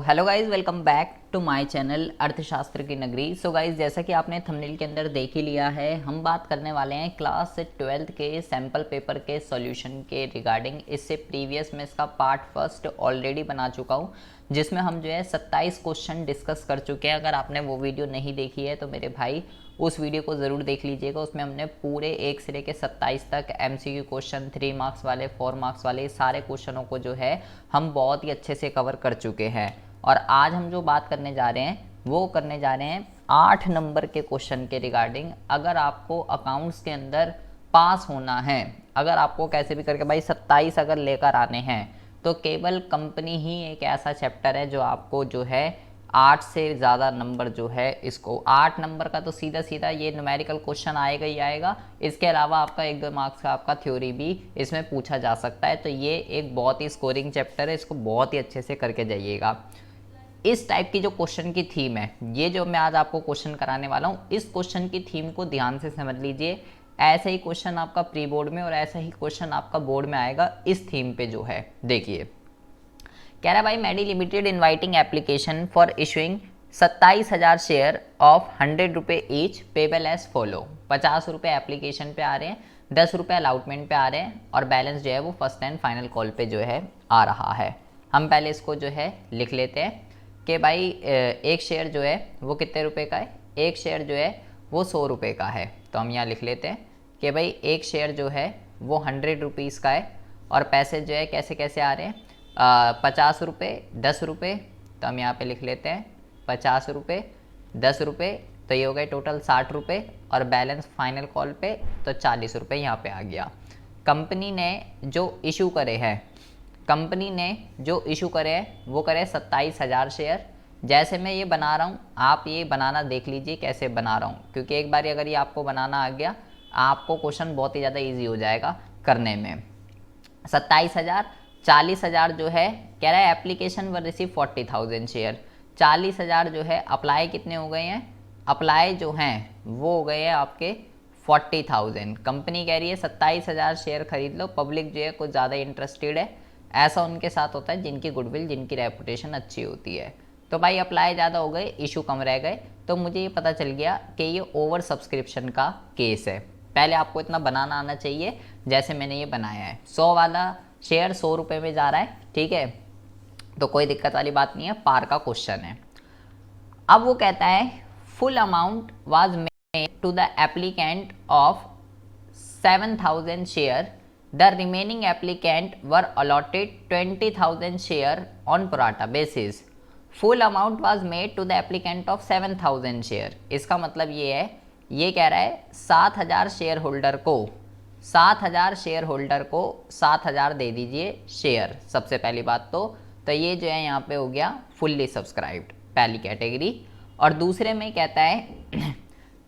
Hello guys, welcome back to my channel अर्थशास्त्र की नगरी। सो गाइज, जैसा कि आपने थंबनेल के अंदर देख ही लिया है, हम बात करने वाले हैं क्लास 12th के सैम्पल पेपर के सॉल्यूशन के रिगार्डिंग। इससे प्रीवियस में इसका पार्ट फर्स्ट ऑलरेडी बना चुका हूँ, जिसमें हम जो है 27 क्वेश्चन डिस्कस कर चुके हैं। अगर आपने वो वीडियो नहीं देखी है तो मेरे भाई उस वीडियो को ज़रूर देख लीजिएगा। उसमें हमने पूरे 1 से लेकर 27 तक MCQ क्वेश्चन, 3 मार्क्स वाले, 4 मार्क्स वाले, सारे क्वेश्चनों को जो है हम बहुत ही अच्छे से कवर कर चुके हैं। और आज हम जो बात करने जा रहे हैं वो करने जा रहे हैं 8 नंबर के क्वेश्चन के रिगार्डिंग। अगर आपको अकाउंट्स के अंदर पास होना है, अगर आपको कैसे भी करके भाई 27 अगर लेकर आने हैं, तो केवल कंपनी ही एक ऐसा चैप्टर है जो आपको जो है 8 से ज़्यादा नंबर जो है, इसको 8 नंबर का तो सीधा सीधा ये न्यूमेरिकल क्वेश्चन आएगा ही आएगा। इसके अलावा आपका 1-2 मार्क्स का आपका थ्योरी भी इसमें पूछा जा सकता है। तो ये एक बहुत ही स्कोरिंग चैप्टर है, इसको बहुत ही अच्छे से करके जाइएगा। इस टाइप की जो क्वेश्चन की थीम है, ये जो मैं आज आपको क्वेश्चन कराने वाला हूँ, इस क्वेश्चन की थीम को ध्यान से समझ लीजिए। ऐसे ही क्वेश्चन आपका प्री बोर्ड में और ऐसा ही क्वेश्चन आपका बोर्ड में आएगा इस थीम पे जो है। देखिए, कह रहा है भाई Maddy Limited inviting application for issuing 27,000 share of 100 रुपये ईच पेबल एज फॉलो। 50 रुपये एप्लीकेशन पे आ रहे हैं, 10 रुपये अलाउटमेंट पे आ रहे हैं और बैलेंस जो है वो फर्स्ट एंड फाइनल कॉल पे जो है आ रहा है। हम पहले इसको जो है लिख लेते हैं कि भाई एक शेयर जो है वो कितने रुपए का है। एक शेयर जो है वो 100 रुपये का है। तो हम यहाँ लिख लेते हैं कि भाई एक शेयर जो है वो 100 रुपीज़ का है और पैसे जो है कैसे कैसे आ रहे हैं, 50 रुपये, 10 रुपये। तो हम यहाँ पे लिख लेते हैं 50 रुपये, 10 रुपये, तो ये हो गए टोटल 60 रुपये और बैलेंस फाइनल कॉल पे तो 40 रुपये यहाँ पे आ गया। कंपनी ने जो इशू करे हैं, कंपनी ने जो इशू करे हैं वो करे 27,000 शेयर। जैसे मैं ये बना रहा हूँ, आप ये बनाना देख लीजिए कैसे बना रहा हूँ, क्योंकि एक बार अगर ये आपको बनाना आ गया, आपको क्वेश्चन बहुत ही ज़्यादा ईजी हो जाएगा करने में। 27,000, 40,000 जो है कह रहा है एप्लीकेशन वर रिसीव 40,000 शेयर। 40,000 जो है अप्लाई कितने हो गए हैं, अप्लाई जो हैं वो हो गए हैं आपके 40,000। कंपनी कह रही है 27,000 शेयर खरीद लो। पब्लिक जो है कुछ ज़्यादा इंटरेस्टेड है, ऐसा उनके साथ होता है जिनकी गुडविल, जिनकी रेपुटेशन अच्छी होती है। तो भाई अप्लाई ज़्यादा हो गए, इशू कम रह गए। तो मुझे ये पता चल गया कि ये ओवर सब्सक्रिप्शन का केस है। पहले आपको इतना बनाना आना चाहिए जैसे मैंने ये बनाया है। 100 वाला शेयर 100 रुपये में जा रहा है, ठीक है, तो कोई दिक्कत वाली बात नहीं है, पार का क्वेश्चन है। अब वो कहता है full amount was made to the applicant of 7,000 share, the remaining applicant were allotted 20,000 share on pro rata basis. Full amount was made to the applicant of 7,000 share. इसका मतलब ये है, ये कह रहा है 7,000 शेयर होल्डर को, 7,000 शेयर होल्डर को 7,000 दे दीजिए शेयर। सबसे पहली बात तो ये जो है यहाँ पे हो गया फुल्ली सब्सक्राइब्ड, पहली कैटेगरी। और दूसरे में कहता है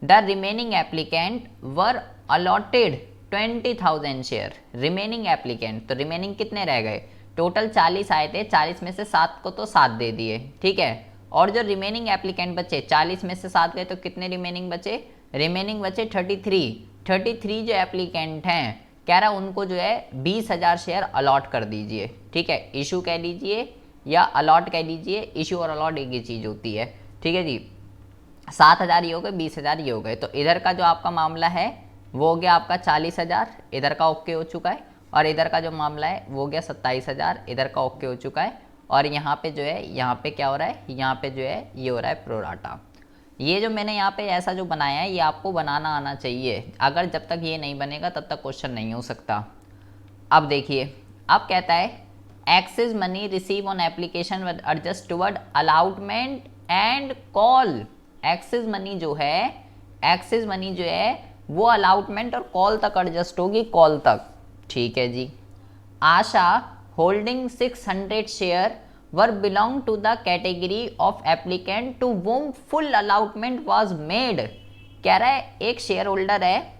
the remaining applicant were allotted 20,000 share. Remaining applicant, तो रिमेनिंग कितने रह गए, टोटल 40 आए थे, 40 में से 7 को तो 7 दे दिए, ठीक है। और जो रिमेनिंग एप्लीकेंट बचे, 40 में से 7 गए तो कितने रिमेनिंग बचे, रिमेनिंग बचे 33 जो एप्लीकेंट हैं, कह रहा उनको जो है 20,000 शेयर अलॉट कर दीजिए, ठीक है। इशू कह लीजिए या अलॉट कह लीजिए, इशू और अलॉट एक ही चीज़ होती है, ठीक है जी। 7,000 ये हो गए, 20,000 ये हो गए। तो इधर का जो आपका मामला है वो हो गया आपका 40,000, इधर का ओके हो चुका है। और इधर का जो मामला है वो हो गया 27,000, इधर का ओके हो चुका है। और यहाँ पे जो है, यहाँ पे क्या हो रहा है, यहाँ पे जो है ये हो रहा है प्रोराटा। ये जो मैंने यहाँ पे ऐसा जो बनाया है, ये आपको बनाना आना चाहिए। अगर जब तक ये नहीं बनेगा तब तक क्वेश्चन नहीं हो सकता। अब देखिए, अब कहता है axis money receive on application adjust toward allotment and call. Axis money जो है, एक्सिस मनी जो है वो अलाउटमेंट और कॉल तक एडजस्ट होगी, कॉल तक, ठीक है जी। Asha holding 600 share were belong to the category of applicant to whom full allotment was made. कह रहा है एक शेयर होल्डर है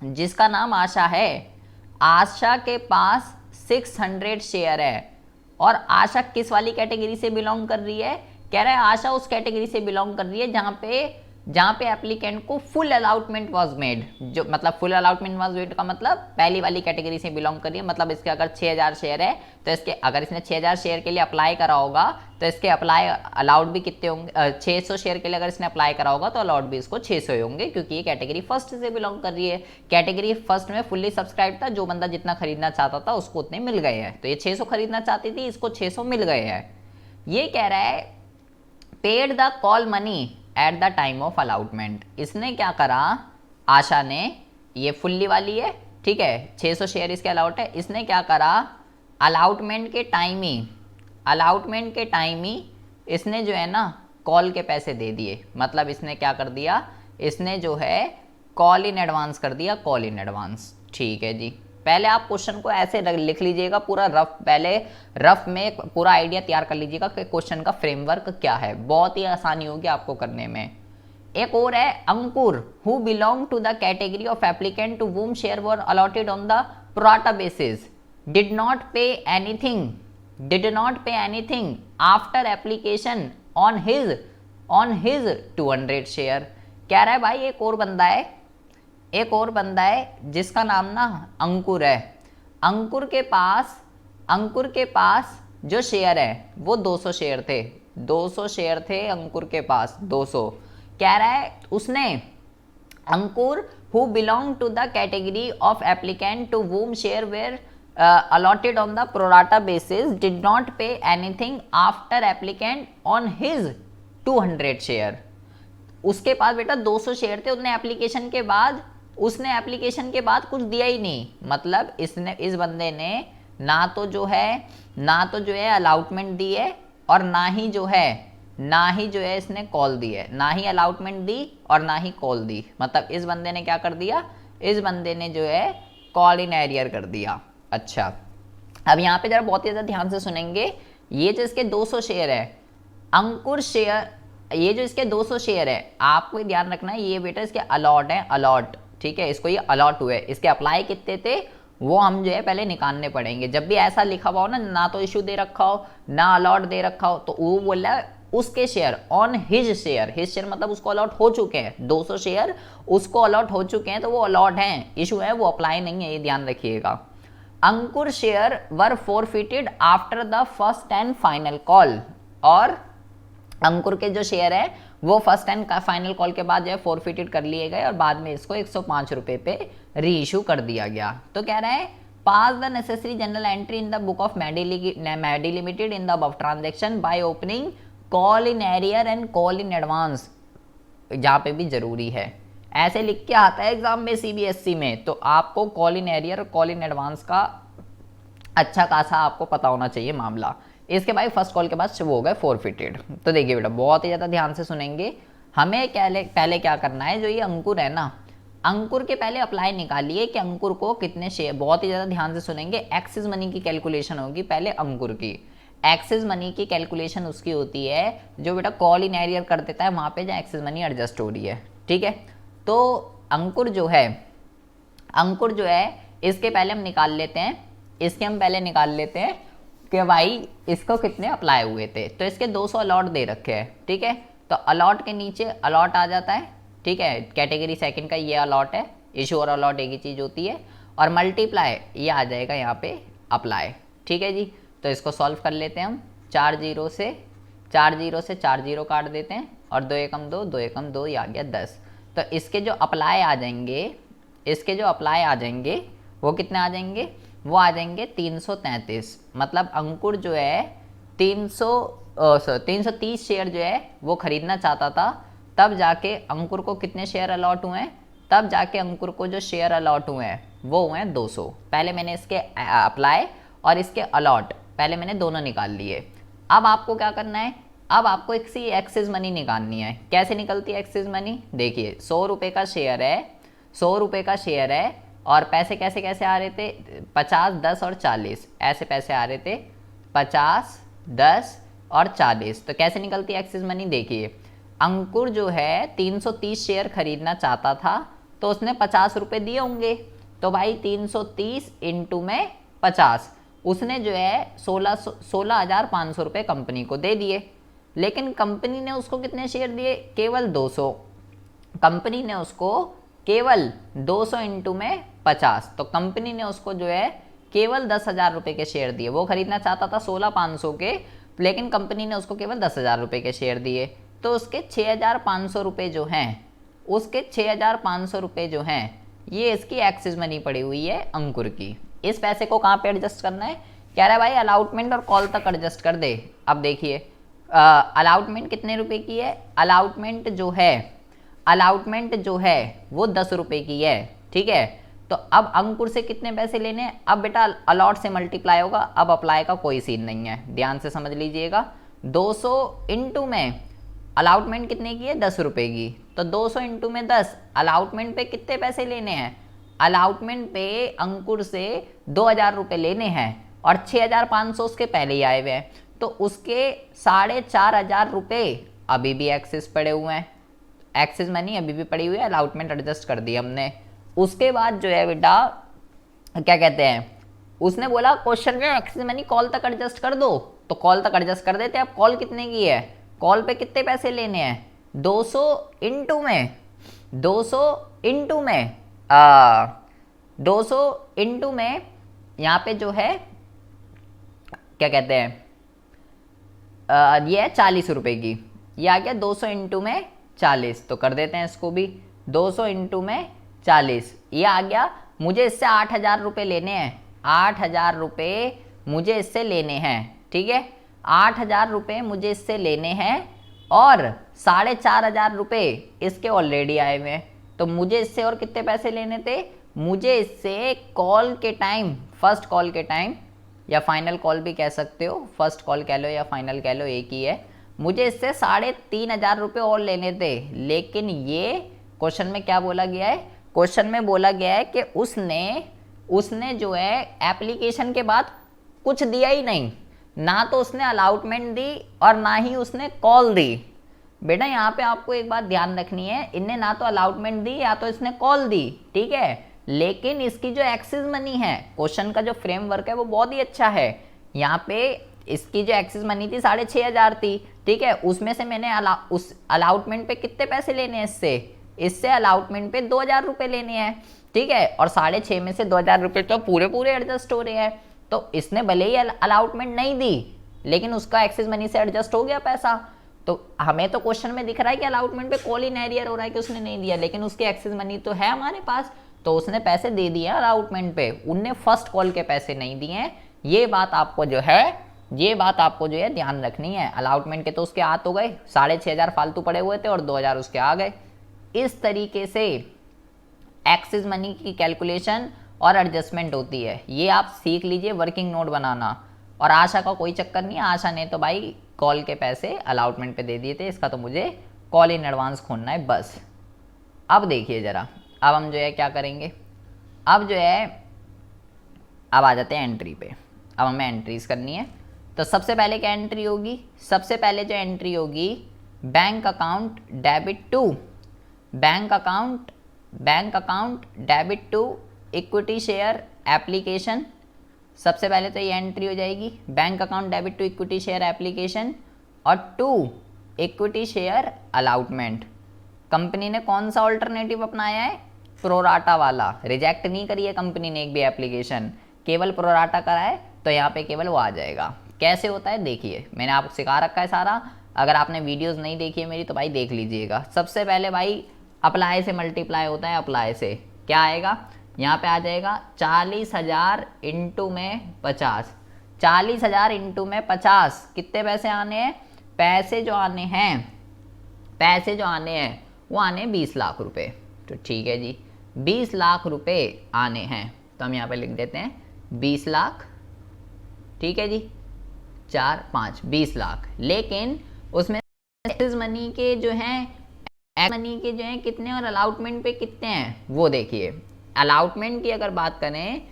जिसका नाम आशा है, आशा के पास 600 शेयर है। और आशा किस वाली कैटेगरी से बिलोंग कर रही है, कह रहा है आशा उस कैटेगरी से बिलोंग कर रही है जहां पे जहां पे एप्लीकेंट को फुल अलॉटमेंट वाज मेड, जो मतलब फुल अलॉटमेंट वाज मेड का मतलब पहली वाली कैटेगरी से बिलोंग करिए, मतलब इसके अगर 6000 शेयर है तो इसके अगर इसने 6000 शेयर के लिए अप्लाई करा होगा तो इसके अप्लाई अलाउड भी कितने होंगे, 600 शेयर के लिए अगर इसने अप्लाई करा होगा तो अलाउड भी इसको 600 होंगे, क्योंकि ये कैटेगरी फर्स्ट से बिलोंग कर रही है। कैटेगरी फर्स्ट में फुल्ली सब्सक्राइब था, जो बंदा जितना खरीदना चाहता था उसको उतने मिल गए हैं, तो ये 600 खरीदना चाहती थी, इसको 600 मिल गए हैं। ये कह रहा है paid the call money at the time of allotment. इसने क्या करा, आशा ने, ये फुल्ली वाली है, ठीक है, 600 शेयर इसके अलाउट है, इसने क्या करा, अलाउटमेंट के टाइम ही इसने जो है ना कॉल के पैसे दे दिए। मतलब इसने क्या कर दिया, इसने जो है कॉल इन एडवांस कर दिया, कॉल इन एडवांस। ठीक है जी, पहले आप क्वेश्चन को ऐसे लिख लीजिएगा पूरा रफ, पहले रफ में पूरा आइडिया तैयार कर लीजिएगा कि क्वेश्चन का फ्रेमवर्क क्या है, बहुत ही आसानी होगी आपको करने में। एक और है Ankur, who belong to the category of applicant to whom share were allotted on the pro rata basis, did not pay anything after application on his 200 share. कह रहा है भाई एक और बंदा है जिसका नाम ना अंकुर है। अंकुर के पास जो शेयर है वो 200 शेयर थे, 200 शेयर थे अंकुर के पास, 200। कह रहा है उसने, Ankur who belong to the category of applicant to whom share where allotted on the prorata basis did not pay anything after applicant on his 200 share. उसके पास बेटा 200 शेयर थे, उसने एप्लीकेशन के बाद कुछ दिया ही नहीं। मतलब इस बंदे ने ना तो जो है अलाउटमेंट दी है और ना ही जो है इसने कॉल दी है, ना ही अलाउटमेंट दी और ना ही कॉल दी। मतलब इस बंदे ने क्या कर दिया, इस बंदे ने जो है कॉल इन एरियर कर दिया। अच्छा, अब यहाँ पे जरा बहुत ही ज़्यादा ध्यान से सुनेंगे। ये जो इसके 200 शेयर है, अंकुर शेयर, ये जो इसके 200 शेयर है, आपको ध्यान रखना है ये बेटा इसके अलॉट है, अलॉट, ठीक है, इसको ये अलॉट हुए। इसके अप्लाई कितने थे वो हम जो है पहले निकालने पड़ेंगे। जब भी ऐसा लिखा हुआ हो ना तो इशू दे रखा हो ना अलॉट दे रखा हो, तो वो बोल रहा है उसके शेयर ऑन हिज शेयर मतलब उसको अलॉट हो चुके हैं, 200 शेयर उसको अलॉट हो चुके हैं, तो वो अलॉट हैं, इशू है, वो अप्लाई नहीं है, ये ध्यान रखिएगा। Ankur share were forfeited after the first and final call, और अंकुर के जो शेयर है वो फर्स्ट एंड फाइनल कॉल के बाद जो है फॉरफिटेड कर लिए गए और बाद में इसको 105 रुपए पे री इशू कर दिया गया। तो कह रहा है pass the necessary general entry in the book of Maddy limited in the above transaction by opening call in arrear and call in advance, जहाँ पे भी जरूरी है, ऐसे लिख के आता है एग्जाम में सीबीएसई में, तो आपको कॉल इन एरियर और कॉल इन एडवांस का अच्छा खासा आपको पता होना चाहिए मामला। इसके बाद फर्स्ट कॉल के बाद वो हो गए फॉरफिटेड। तो देखिए बेटा बहुत ही ज़्यादा ध्यान से सुनेंगे, हमें पहले क्या करना है, जो ये अंकुर है ना, अंकुर के पहले अप्लाई निकालिए कि अंकुर को कितने शेयर, बहुत ही ज़्यादा ध्यान से सुनेंगे। एक्सिस मनी की कैलकुलेशन होगी पहले अंकुर की, एक्सिस मनी की कैलकुलेशन उसकी होती है जो बेटा कॉल इन एरियर कर देता है वहाँ पे जहाँ एक्सिस मनी एडजस्ट हो रही है, ठीक है। तो अंकुर जो है इसके पहले हम निकाल लेते हैं, कि भाई इसको कितने अप्लाई हुए थे। तो इसके 200 अलॉट दे रखे हैं, ठीक है, तो अलॉट के नीचे अलॉट आ जाता है, ठीक है, कैटेगरी सेकंड का ये अलॉट है, इशू और अलॉट एक ही चीज़ होती है, और मल्टीप्लाई ये आ जाएगा यहाँ पे अप्लाई, ठीक है जी। तो इसको सॉल्व कर लेते हैं हम, 4 जीरो से 4 जीरो काट देते हैं, और 2 एकम 2 ये आ गया 10। तो इसके जो अप्लाई आ जाएंगे वो कितने आ जाएंगे, वो आ जाएंगे 333। मतलब अंकुर जो है 330 शेयर जो है वो खरीदना चाहता था, तब जाके अंकुर को कितने शेयर अलॉट हुए हैं, तब जाके अंकुर को जो शेयर अलॉट हुए हैं वो हुए हैं 200। पहले मैंने इसके अप्लाई और इसके अलॉट पहले मैंने दोनों निकाल लिए। अब आपको क्या करना है, अब आपको एक सी एक्सिस मनी निकालनी है। कैसे निकलती है एक्सिस मनी, देखिए 100 रुपये का शेयर है, और पैसे कैसे कैसे आ रहे थे, 50, 10 और 40 ऐसे पैसे आ रहे थे, 50, 10 और 40। तो कैसे निकलती है एक्सिस मनी, देखिए अंकुर जो है 330 शेयर खरीदना चाहता था, तो उसने 50 रुपये दिए होंगे, तो भाई 330 इंटू में 50, उसने जो है 16,500 रुपये कंपनी को दे दिए। लेकिन कंपनी ने उसको कितने शेयर दिए, केवल 200। कंपनी ने उसको केवल 200 इंटू में 50, तो कंपनी ने उसको जो है केवल 10,000 रुपये के शेयर दिए। वो खरीदना चाहता था 16,500 के, लेकिन कंपनी ने उसको केवल 10,000 रुपये के शेयर दिए। तो उसके 6,500 रुपये जो हैं, उसके 6,500 रुपये जो हैं, ये इसकी एक्सिस मनी पड़ी हुई है अंकुर की। इस पैसे को कहाँ पे एडजस्ट करना है? कह रहा है भाई अलाउटमेंट और कॉल तक एडजस्ट कर दे। अब देखिए अलाउटमेंट कितने रुपए की है? अलाउटमेंट जो है वो 10 रुपये की है, ठीक है। तो अब अंकुर से कितने पैसे लेने हैं? अब बेटा अलॉट से मल्टीप्लाई होगा, अब अप्लाई का कोई सीन नहीं है, ध्यान से समझ लीजिएगा। 200 इंटू में अलाउटमेंट कितने की है? 10 रुपये की, तो 200 इंटू में 10, अलाउटमेंट पे कितने पैसे लेने हैं? अलाउटमेंट पे अंकुर से 2,000 रुपये लेने हैं और 6,500 उसके पहले ही आए हुए हैं, तो उसके 4,500 रुपये अभी भी एक्सेस पड़े हुए हैं, एक्सेस मनी अभी भी पड़ी हुई है, अलाउटमेंट एडजस्ट कर दी हमने। उसके बाद जो है बेटा क्या कहते हैं, उसने बोला क्वेश्चन में एक्सेस मनी कॉल तक एडजस्ट कर दो, तो कॉल तक एडजस्ट कर देते हैं। अब कॉल कितने की है? कॉल पे कितने पैसे लेने हैं? 200 इंटू में यहाँ पे जो है क्या कहते हैं, ये है 40 रुपये की, ये आ गया 200 इंटू में 40, तो कर देते हैं इसको भी 200 इंटू में 40, ये आ गया। मुझे इससे 8,000 रुपये लेने हैं, 8,000 रुपये मुझे इससे लेने हैं, ठीक है। 8,000 रुपये मुझे इससे लेने हैं और 4,500 रुपये इसके ऑलरेडी आए हुए हैं, तो मुझे इससे और कितने पैसे लेने थे? मुझे इससे कॉल के टाइम, फर्स्ट कॉल के टाइम या फाइनल कॉल भी कह सकते हो, फर्स्ट कॉल कह लो या फाइनल कह लो, एक ही है, मुझे इससे 3,500 रुपये और लेने थे। लेकिन ये क्वेश्चन में क्या बोला गया है? क्वेश्चन में बोला गया है कि उसने जो है एप्लीकेशन के बाद कुछ दिया ही नहीं, ना तो उसने अलाउटमेंट दी और ना ही उसने कॉल दी। बेटा यहाँ पे आपको एक बात ध्यान रखनी है, इनने ना तो अलाउटमेंट दी या तो इसने कॉल दी, ठीक है, लेकिन इसकी जो एक्सेस मनी है, क्वेश्चन का जो फ्रेमवर्क है वो बहुत ही अच्छा है। यहाँ पे इसकी जो एक्सेस मनी थी 6,500 थी, ठीक है, उसमें से मैंने उस अलाउटमेंट पे कितने पैसे लेने हैं? इससे अलाउटमेंट पे 2,000 रुपये लेने हैं, ठीक है, और 6,500 में से 2,000 रुपये तो पूरे एडजस्ट हो रहे हैं। तो इसने भले ही अलाउटमेंट नहीं दी, लेकिन उसका एक्सेस मनी से एडजस्ट हो गया पैसा। तो हमें तो क्वेश्चन में दिख रहा है कि अलाउटमेंट पे कॉल इन एरियर हो रहा है कि उसने नहीं दिया, लेकिन उसकी एक्सेस मनी तो है हमारे पास, तो उसने पैसे दे दिए अलाउटमेंट पे, उनने फर्स्ट कॉल के पैसे नहीं दिए हैं। ये बात आपको जो है ध्यान रखनी है। अलाउटमेंट के तो उसके हाथ हो गए, 6,500 फालतू पड़े हुए थे और 2,000 उसके आ गए। इस तरीके से एक्सेस मनी की कैलकुलेशन और एडजस्टमेंट होती है, ये आप सीख लीजिए वर्किंग नोट बनाना। और आशा का कोई चक्कर नहीं है, आशा ने तो भाई कॉल के पैसे अलाउटमेंट पे दे दिए थे, इसका तो मुझे कॉल इन एडवांस खोलना है बस। अब देखिए ज़रा, अब हम जो है क्या करेंगे, अब जो है अब आ जाते हैं एंट्री पे। अब हमें एंट्रीज करनी है, तो सबसे पहले क्या एंट्री होगी? सबसे पहले जो एंट्री होगी, bank account debit to equity share application. सबसे पहले तो ये एंट्री हो जाएगी, bank account debit to equity share application और to equity share allotment. Company ने कौन सा ऑल्टरनेटिव अपनाया है? प्रोराटा वाला। रिजेक्ट नहीं करी है कंपनी ने एक भी एप्लीकेशन, केवल प्रोराटा करा है, तो यहाँ पे केवल वो आ जाएगा। कैसे होता है देखिए, मैंने आपको सिखा रखा है सारा, अगर आपने वीडियोस नहीं देखी है मेरी तो भाई देख लीजिएगा। सबसे पहले भाई अप्लाई से मल्टीप्लाई होता है, अप्लाई से क्या आएगा? यहाँ पे आ जाएगा 40,000 इंटू में 50। 40,000 इंटू में 50 कितने पैसे आने हैं? पैसे जो आने हैं वो आने 20 लाख रुपए। तो ठीक है जी, 20 लाख रुपए आने हैं, तो हम यहाँ पे लिख देते हैं 20 लाख, ठीक है जी, 4 5 20 लाख। लेकिन उसमें एक्सेस मनी के जो हैं कितने और अलाउटमेंट पे कितने हैं वो देखिए। अलाउटमेंट की अगर बात करें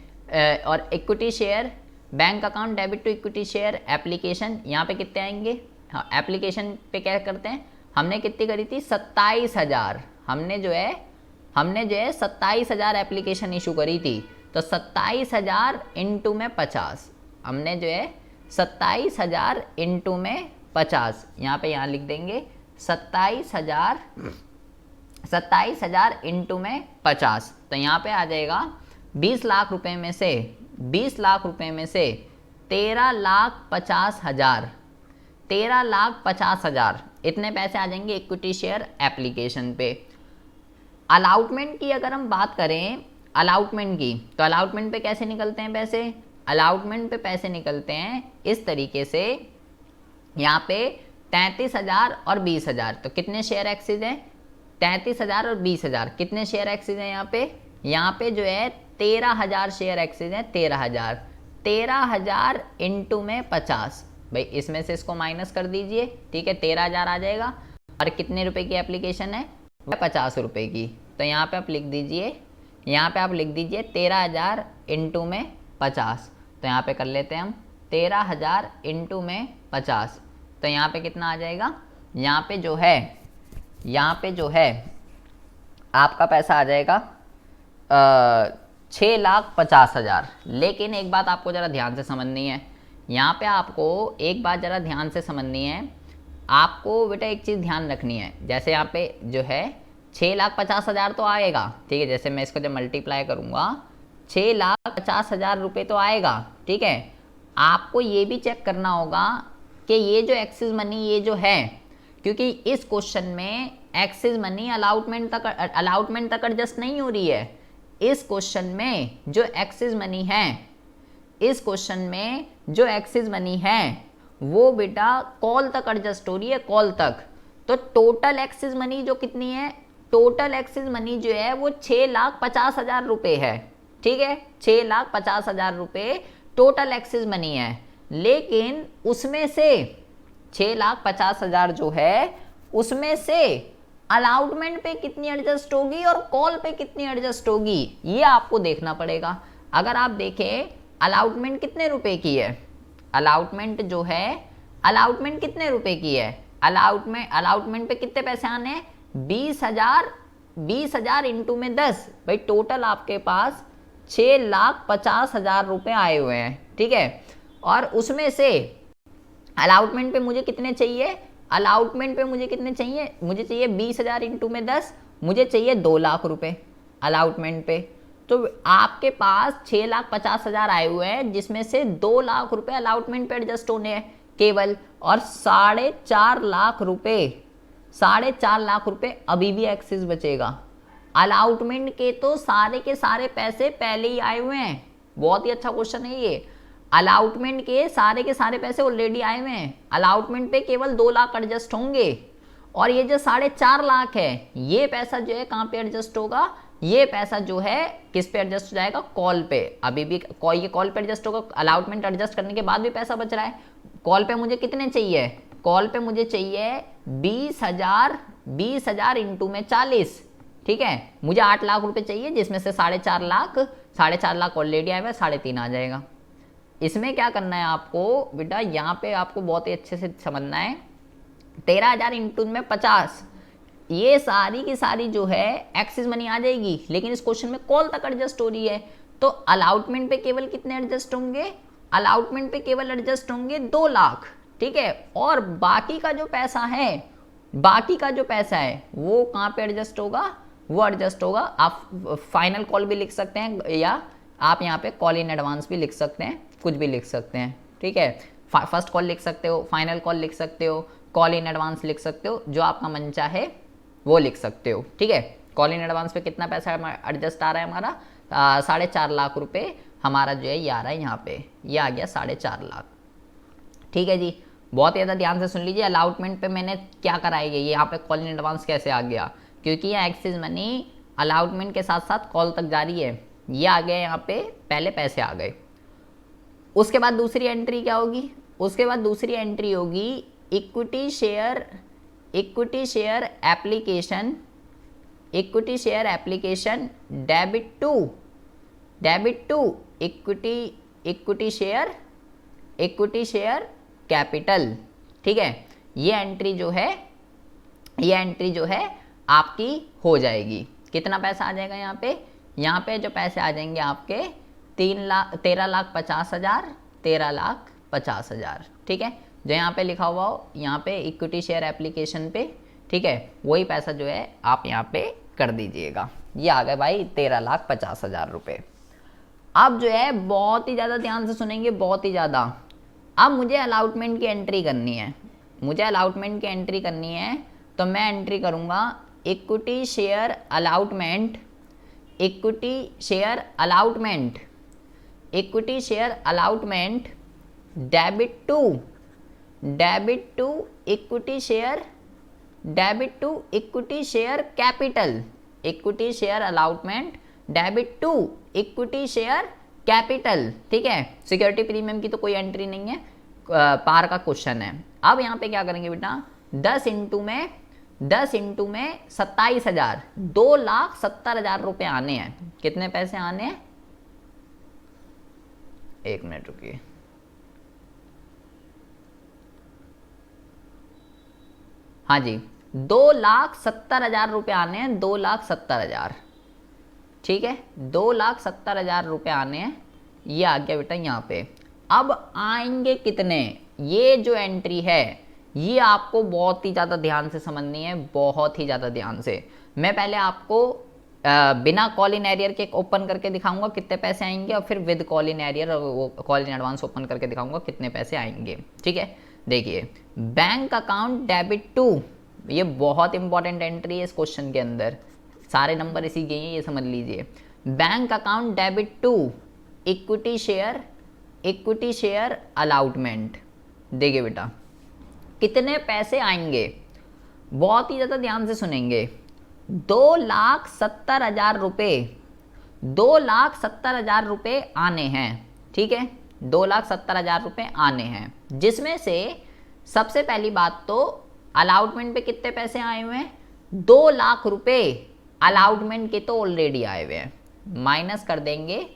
और equity share, bank account debit to equity share application, यहाँ पे कितने आएंगे? हाँ, एप्लीकेशन पे क्या करते हैं, हमने कितनी करी थी? 27,000। हमने जो है 27,000 एप्लीकेशन इशू करी थी, तो 27,000 इंटू में 50, हमने जो है 27,000 इंटू में 50, यहाँ लिख देंगे 27,000 27,000 इंटू में 50, तो यहाँ पे आ जाएगा 20 लाख रुपए में से 13,50,000 13,50,000 इतने पैसे आ जाएंगे इक्विटी शेयर एप्लीकेशन पे। अलाउटमेंट की अगर हम बात करें अलाउटमेंट की, तो अलाउटमेंट पे कैसे निकलते हैं पैसे? अलाउटमेंट पे पैसे निकलते हैं इस तरीके से, यहाँ पे 33,000 और 20,000, तो कितने शेयर एक्सिस हैं? 33,000 और 20,000, कितने शेयर एक्सिस हैं यहाँ पे? यहाँ पे जो है 13,000 शेयर एक्सिस हैं, 13,000 इंटू में 50, भाई इसमें से इसको माइनस कर दीजिए, ठीक है, 13,000 आ जाएगा। और कितने रुपए की एप्लीकेशन है? 50 रुपए की, तो यहाँ पे आप लिख दीजिए, यहाँ पे आप लिख दीजिए 13,000 इंटू में 50, तो यहाँ पे कर लेते हैं हम 13,000 इंटू में 50, तो यहाँ पे कितना आ जाएगा? यहाँ पे जो है आपका पैसा आ जाएगा 6,50,000। लेकिन एक बात आपको ज़रा ध्यान से समझनी है, यहाँ पे आपको एक बात ज़रा ध्यान से समझनी है, आपको बेटा एक चीज़ ध्यान रखनी है, जैसे यहाँ पे जो है 6,50,000 तो आएगा, ठीक है, जैसे मैं इसको जब मल्टीप्लाई करूँगा 6,50,000 रुपये तो आएगा, ठीक है। आपको ये भी चेक करना होगा कि ये जो एक्सिस मनी ये जो है, क्योंकि इस क्वेश्चन में एक्सिस मनी अलाउटमेंट तक एडजस्ट नहीं हो रही है। इस क्वेश्चन में जो एक्सिस मनी है, इस क्वेश्चन में जो एक्सिस मनी है वो बेटा कॉल तक एडजस्ट हो रही है, कॉल तक। तो टोटल एक्सिस मनी जो कितनी है? टोटल एक्सिस मनी जो है वो 6,50,000 रुपये है, ठीक है, 6,50,000 रुपये टोटल एक्सिस मनी है। लेकिन उसमें से 6,50,000 जो है उसमें से अलाउटमेंट पे कितनी एडजस्ट होगी और कॉल पे कितनी एडजस्ट होगी, ये आपको देखना पड़ेगा। अगर आप देखें अलाउटमेंट कितने रुपए की है, अलाउटमेंट जो है, अलाउटमेंट कितने रुपए की है? अलाउटमेंट पे कितने पैसे आने हैं? 20,000 इंटू में 10, भाई टोटल आपके पास 6,50,000 रुपये आए हुए हैं, ठीक है। और उसमें से अलाउटमेंट पे मुझे कितने चाहिए? अलाउटमेंट पे मुझे कितने चाहिए? मुझे चाहिए 20,000 इंटू में 10, मुझे चाहिए 2 लाख रुपए अलाउटमेंट पे। तो आपके पास 6,50,000 आए हुए हैं, जिसमें से 2 लाख रुपए अलाउटमेंट पे एडजस्ट होने हैं केवल, और 4.5 लाख रुपए अभी भी एक्सिस बचेगा। अलाउटमेंट के तो सारे के सारे पैसे पहले ही आए हुए हैं, बहुत ही अच्छा क्वेश्चन है ये। अलाउटमेंट के सारे पैसे ऑलरेडी आए हुए हैं, अलाउटमेंट पे केवल 2 लाख एडजस्ट होंगे, और ये जो 4.5 लाख है ये पैसा जो है कहाँ पे एडजस्ट होगा? ये पैसा जो है किस पे एडजस्ट हो जाएगा? कॉल पे। अभी भी ये कॉल पे एडजस्ट होगा, अलाउटमेंट एडजस्ट करने के बाद भी पैसा बच रहा है। कॉल पे मुझे कितने चाहिए? कॉल पे मुझे चाहिए 20,000 इंटू में 40, ठीक है, मुझे 8 लाख रुपए चाहिए, जिसमें से 4.5 लाख ऑलरेडी आए हुए, 3.5 आ जाएगा। इसमें क्या करना है आपको बेटा, यहाँ पे आपको बहुत ही अच्छे से समझना है, 13,000 इंटू में 50, ये सारी की सारी जो है एक्सिस मनी आ जाएगी, लेकिन इस क्वेश्चन में कॉल तक एडजस्ट हो रही है, तो अलाउटमेंट पे केवल कितने एडजस्ट होंगे? अलाउटमेंट पे केवल एडजस्ट होंगे 2 लाख, ठीक है। और बाकी का जो पैसा है वो कहाँ पे एडजस्ट होगा? वो एडजस्ट होगा, आप फाइनल कॉल भी लिख सकते हैं, या आप यहाँ पे कॉल इन एडवांस भी लिख सकते हैं, कुछ भी लिख सकते हैं, ठीक है। फर्स्ट कॉल लिख सकते हो, फाइनल कॉल लिख सकते हो, कॉल इन एडवांस लिख सकते हो, जो आपका मन चाहे वो लिख सकते हो, ठीक है। कॉल इन एडवांस पे कितना पैसा एडजस्ट आ रहा है हमारा? 4.5 लाख रुपए हमारा जो है ये आ रहा है, यहाँ पे ये आ गया 4.5 लाख, ठीक है जी। बहुत ज़्यादा ध्यान से सुन लीजिए, अलाउटमेंट पे मैंने क्या कराई है, ये यहाँ पे कॉल इन एडवांस कैसे आ गया, क्योंकि ये एक्सिस मनी अलाउटमेंट के साथ साथ कॉल तक जा रही है, ये आ गया यहाँ पे, पहले पैसे आ गए। उसके बाद दूसरी एंट्री क्या होगी? उसके बाद दूसरी एंट्री होगी equity share application debit to equity share capital, ठीक है। ये एंट्री जो है आपकी हो जाएगी। कितना पैसा आ जाएगा यहाँ पे? यहाँ पे जो पैसे आ जाएंगे आपके 13,50,000, ठीक है। जो यहाँ पे लिखा हुआ हो, यहाँ पे इक्विटी शेयर एप्लीकेशन पे ठीक है, वही पैसा जो है आप यहाँ पे कर दीजिएगा। ये आ गए भाई 13,50,000 रुपये। अब जो है बहुत ही ज़्यादा ध्यान से सुनेंगे, बहुत ही ज़्यादा। अब मुझे अलाउटमेंट की एंट्री करनी है, मुझे अलाउटमेंट की एंट्री करनी है, तो मैं एंट्री करूँगा equity share allotment, equity share allotment, equity share allotment debit to equity share, debit to equity share capital, equity share allotment debit to equity share capital. ठीक है, सिक्योरिटी प्रीमियम की तो कोई एंट्री नहीं है, पार का क्वेश्चन है। अब यहाँ पे क्या करेंगे बेटा, 10 इंटू में 27,000, 2,70,000 रुपये आने हैं। कितने पैसे आने हैं, एक मिनट रुकिए, हाँ जी 2,70,000 रुपये आने हैं, 2,70,000। ठीक है, 2,70,000 रुपये आने हैं, ये आ गया बेटा यहाँ पे। अब आएंगे कितने, ये जो एंट्री है ये आपको बहुत ही ज़्यादा ध्यान से समझनी है, बहुत ही ज़्यादा ध्यान से। मैं पहले आपको बिना कॉल इन एरियर के ओपन करके दिखाऊंगा कितने पैसे आएंगे, और फिर विद कॉल इन एरियर और कॉल इन एडवांस ओपन करके दिखाऊंगा कितने पैसे आएंगे। ठीक है, देखिए बैंक अकाउंट डेबिट टू, ये बहुत इंपॉर्टेंट एंट्री है इस क्वेश्चन के अंदर, सारे नंबर इसी के हैं, ये समझ लीजिए। Bank account debit to equity share, equity share allotment. देखिए बेटा कितने पैसे आएंगे, बहुत ही ज़्यादा ध्यान से सुनेंगे। 2,70,000 रुपये, 2,70,000 रुपये आने हैं। ठीक है, 2,70,000 रुपये आने हैं, जिसमें से सबसे पहली बात तो अलाउटमेंट पे कितने पैसे आए हुए हैं, 2 लाख रुपये अलाउटमेंट के तो ऑलरेडी आए हुए हैं, माइनस कर देंगे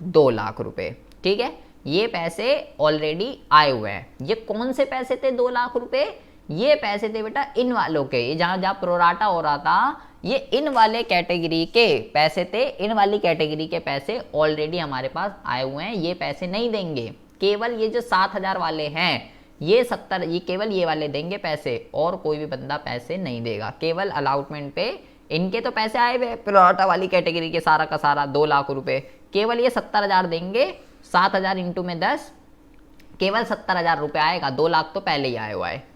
2 लाख रुपये। ठीक है, ये पैसे ऑलरेडी आए हुए हैं। ये कौन से पैसे थे 2 लाख रुपये, ये पैसे थे बेटा इन वालों के, ये जहाँ जहाँ प्रोराटा हो रहा था ये इन वाले कैटेगरी के पैसे थे, इन वाली कैटेगरी के पैसे ऑलरेडी हमारे पास आए हुए हैं, ये पैसे नहीं देंगे। केवल ये जो 7,000 वाले हैं, ये 70, ये केवल ये वाले देंगे पैसे, और कोई भी बंदा पैसे नहीं देगा। केवल अलाउटमेंट पे इनके तो पैसे आए हुए प्रोराटा वाली कैटेगरी के सारा का सारा 2 लाख रुपए, केवल ये 70,000 देंगे। 7,000 इंटू में 10, केवल 70,000 रुपये आएगा, 2 लाख तो पहले ही आया हुआ है।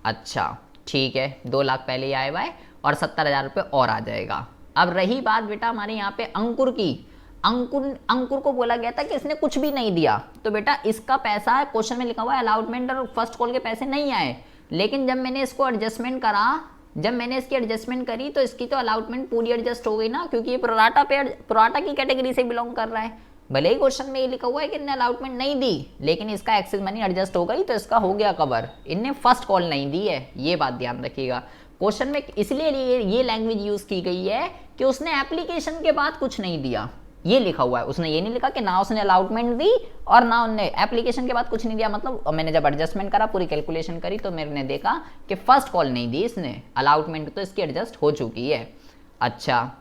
अच्छा ठीक है, 2 लाख पहले ही आया हुआ है और 70,000 रुपये और आ जाएगा। अब रही बात बेटा हमारे यहाँ पे अंकुर की, अंकुर को बोला गया था कि इसने कुछ भी नहीं दिया, तो बेटा इसका पैसा क्वेश्चन में लिखा हुआ है अलाउटमेंट और फर्स्ट कॉल के पैसे नहीं आए, लेकिन जब मैंने इसको एडजस्टमेंट करा, जब मैंने इसकी एडजस्टमेंट करी तो इसकी तो अलाउटमेंट पूरी एडजस्ट हो गई ना, क्योंकि ये प्रोराटा की कैटेगरी से बिलोंग कर रहा है। भले ही क्वेश्चन में ये लिखा हुआ है कि इन्हें अलाउटमेंट नहीं दी, लेकिन इसका एक्सेस मनी एडजस्ट हो गई तो इसका हो गया कवर। इनने फर्स्ट कॉल नहीं दी है, ये बात ध्यान रखिएगा। क्वेश्चन में इसलिए ये लैंग्वेज यूज की गई है कि उसने एप्लीकेशन के बाद कुछ नहीं दिया, ये लिखा हुआ है। उसने ये नहीं लिखा कि ना उसने अलाउटमेंट दी और ना उन्होंने एप्लीकेशन के बाद कुछ नहीं दिया, मतलब मैंने जब एडजस्टमेंट करा, पूरी कैलकुलेशन करी, तो मैंने देखा कि फर्स्ट कॉल नहीं दी इसने, अलाउटमेंट तो इसकी एडजस्ट हो चुकी है। अच्छा,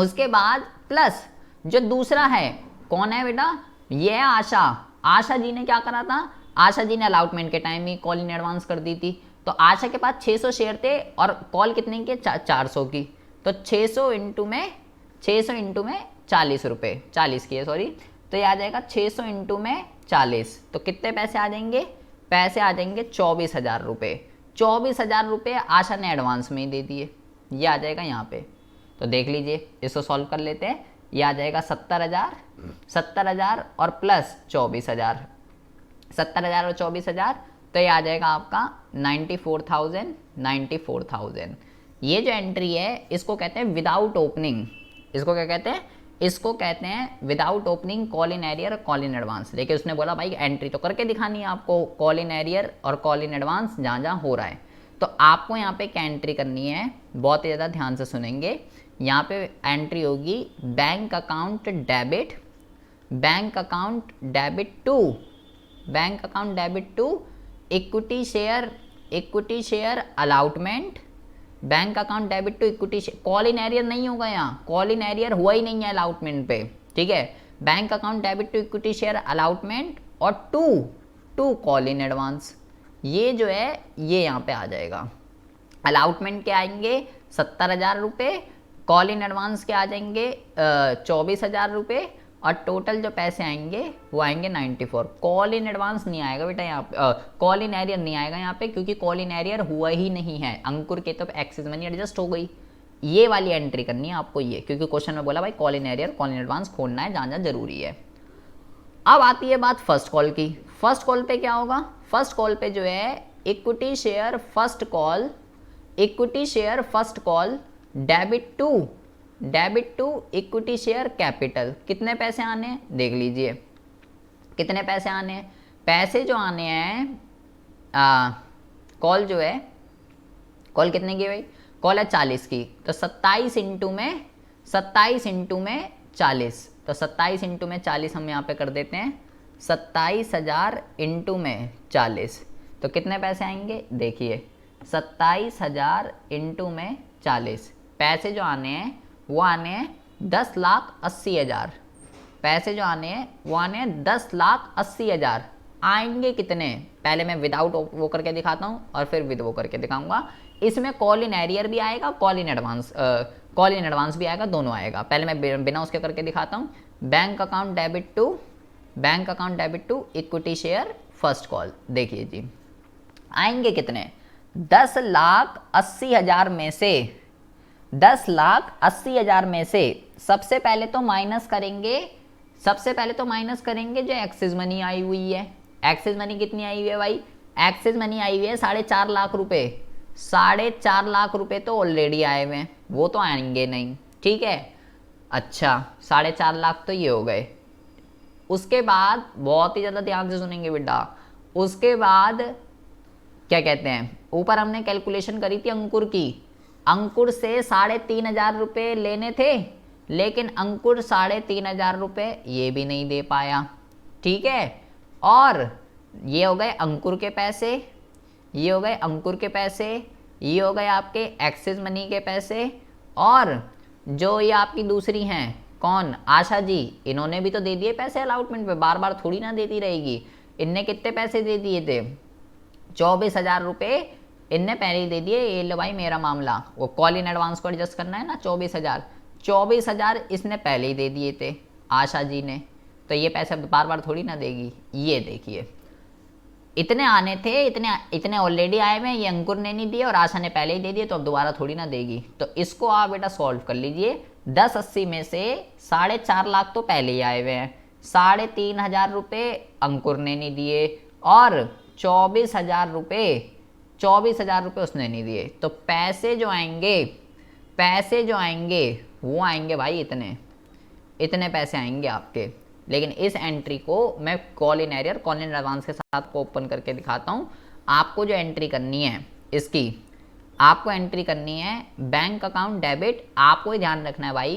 उसके बाद प्लस जो दूसरा है, कौन है बेटा, ये है आशा। आशा जी ने क्या करा था, आशा जी ने अलाउटमेंट के time he call in advance कर दी थी, तो आशा के पास 600 शेयर थे और कॉल कितने की, 400 की, तो 600 इंटू में 40 रुपये, 40 की है सॉरी, तो ये आ जाएगा 600 इंटू में 40, तो कितने पैसे आ जाएंगे, पैसे आ जाएंगे 24,000 रुपये। 24,000 रुपये आशा ने एडवांस में ही दे दिए, ये आ जाएगा यहाँ पे। तो देख लीजिए, इसको सॉल्व कर लेते हैं। ये आ जाएगा 70,000 और प्लस 24,000, 70,000 और 24,000, तो ये आ जाएगा आपका 94,000। ये जो एंट्री है इसको कहते हैं विदाउट ओपनिंग, इसको क्या कहते हैं, इसको कहते हैं without opening call in arrear और कॉल इन एडवांस। लेकिन उसने बोला भाई एंट्री तो करके दिखानी है आपको, कॉल इन एरियर और कॉल इन एडवांस जहाँ जहाँ हो रहा है, तो आपको यहाँ पे क्या एंट्री करनी है, बहुत ही ज़्यादा ध्यान से सुनेंगे। यहाँ पे एंट्री होगी bank account debit, bank account debit to equity share allotment, bank account debit to equity, call in arrear नहीं होगा यहाँ, कॉल इन एरियर हुआ ही नहीं है अलाउटमेंट पे। ठीक है, bank account debit to equity share allotment और टू कॉल इन एडवांस, ये जो है ये यहाँ पे आ जाएगा, अलाउटमेंट के आएंगे 70,000 रुपये, कॉल इन एडवांस के आ जाएंगे 24,000 रुपये, और टोटल जो पैसे आएंगे वो आएंगे 94। कॉल इन एडवांस नहीं आएगा बेटा यहाँ पे, कॉल इन एरियर नहीं आएगा यहाँ पे, क्योंकि कॉल इन एरियर हुआ ही नहीं है। अंकुर के तो एक्सेस मनी एडजस्ट हो गई, ये वाली एंट्री करनी है आपको ये, क्योंकि क्वेश्चन में बोला भाई call in arrear call in advance खोलना है, जहाँ जरूरी है। अब आती है बात फर्स्ट कॉल की। फर्स्ट कॉल पे क्या होगा? फर्स्ट कॉल पे जो है equity share first call, equity share first call debit to equity share capital. कितने पैसे आने हैं देख लीजिए, कितने पैसे आने हैं। पैसे जो आने हैं कॉल जो है, कॉल कितने की भाई? कॉल है 40 की, तो 27 इंटू में 40, तो 27 इंटू में 40 हम यहाँ पे कर देते हैं, 27,000 इंटू में 40, तो कितने पैसे आएंगे देखिए, 27,000 इंटू में 40। पैसे जो आने हैं वो आने हैं 10,80,000। पैसे जो आने हैं वो आने हैं 10,80,000। आएंगे कितने? पहले मैं विदाउट वो करके दिखाता हूँ और फिर विद वो करके दिखाऊंगा। इसमें कॉल इन एरियर भी आएगा, कॉल इन एडवांस भी आएगा, दोनों आएगा। पहले मैं बिना उसके करके दिखाता हूँ। Bank account debit to equity share first call. देखिए जी आएंगे कितने? 10,80,000 में से, 10,80,000 में से सबसे पहले तो माइनस करेंगे जो एक्सिस मनी आई हुई है। एक्सिस मनी कितनी आई हुई है भाई? एक्सिस मनी आई हुई है 4.5 लाख रुपए। 4.5 लाख रुपए तो ऑलरेडी आए हुए हैं, वो तो आएंगे नहीं, ठीक है। अच्छा 4.5 लाख तो ये हो गए। उसके बाद बहुत ही ज़्यादा ध्यान से सुनेंगे बेटा, उसके बाद क्या कहते हैं, ऊपर हमने कैलकुलेशन करी थी अंकुर की। अंकुर से 3,500 रुपये लेने थे, लेकिन अंकुर 3,500 रुपये ये भी नहीं दे पाया, ठीक है। और ये हो गए अंकुर के पैसे, ये हो गए अंकुर के पैसे, ये हो गए आपके एक्सिस मनी के पैसे। और जो ये आपकी दूसरी हैं कौन, आशा जी, इन्होंने भी तो दे दिए पैसे अलाउटमेंट पे, बार बार थोड़ी ना देती रहेगी। इनने कितने पैसे दे दिए थे? 24,000 रुपये इनने पहले ही दे दिए। ये लो भाई मेरा मामला, वो कॉल इन एडवांस को एडजस्ट करना है ना, 24,000 इसने पहले ही दे दिए थे आशा जी ने, तो ये पैसे बार बार थोड़ी ना देगी। ये देखिए इतने आने थे, इतने ऑलरेडी आए हुए हैं, ये अंकुर ने नहीं दिए और आशा ने पहले ही दे दिए, तो अब दोबारा थोड़ी ना देगी। तो इसको आप बेटा सॉल्व कर लीजिए। 10,80 में से 4.5 लाख तो पहले ही आए हुए हैं, 3,500 रुपये अंकुर ने नहीं दिए, और 24,000 रुपये उसने नहीं दिए। तो पैसे जो आएंगे वो आएंगे भाई इतने पैसे आएंगे आपके। लेकिन इस एंट्री को मैं call in arrear call in advance के साथ को ओपन करके दिखाता हूँ। आपको जो एंट्री करनी है इसकी, आपको एंट्री करनी है बैंक अकाउंट डेबिट। आपको ही ध्यान रखना है भाई,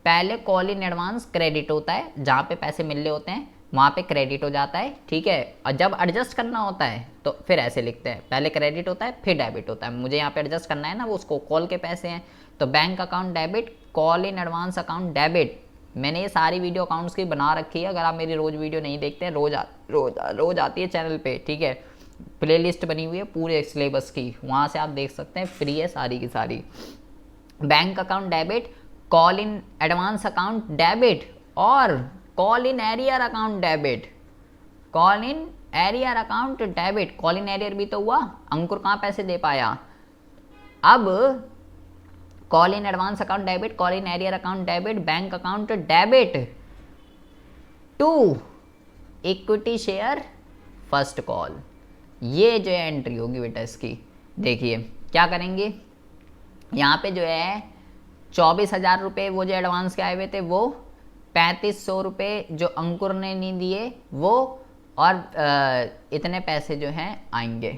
पहले कॉल इन एडवांस क्रेडिट होता है, जहाँ पे पैसे मिल रहे होते हैं वहाँ पे क्रेडिट हो जाता है, ठीक है। और जब एडजस्ट करना होता है तो फिर ऐसे लिखते हैं, पहले क्रेडिट होता है फिर डेबिट होता है। मुझे यहाँ पे एडजस्ट करना है ना, वो उसको कॉल के पैसे हैं, तो bank account debit, call in advance account debit. मैंने ये सारी वीडियो अकाउंट्स की बना रखी है, अगर आप मेरी रोज़ वीडियो नहीं देखते हैं, रोज आती है चैनल पे, ठीक है। प्लेलिस्ट बनी हुई है पूरे सिलेबस की, वहाँ से आप देख सकते हैं, फ्री है सारी की सारी। Bank account debit, call in advance account debit, और call in arrear account debit. Call in arrear account debit, call in arrear भी तो हुआ, अंकुर कहाँ पैसे दे पाया। अब call in advance account debit, call in arrear account debit, bank account debit to equity share first call. ये जो है एंट्री होगी बेटा इसकी। देखिए क्या करेंगे, यहाँ पे जो है 24,000 रुपये वो जो एडवांस के आए हुए थे वो, 3,500 रुपये जो अंकुर ने नहीं दिए वो, और इतने पैसे जो हैं आएंगे।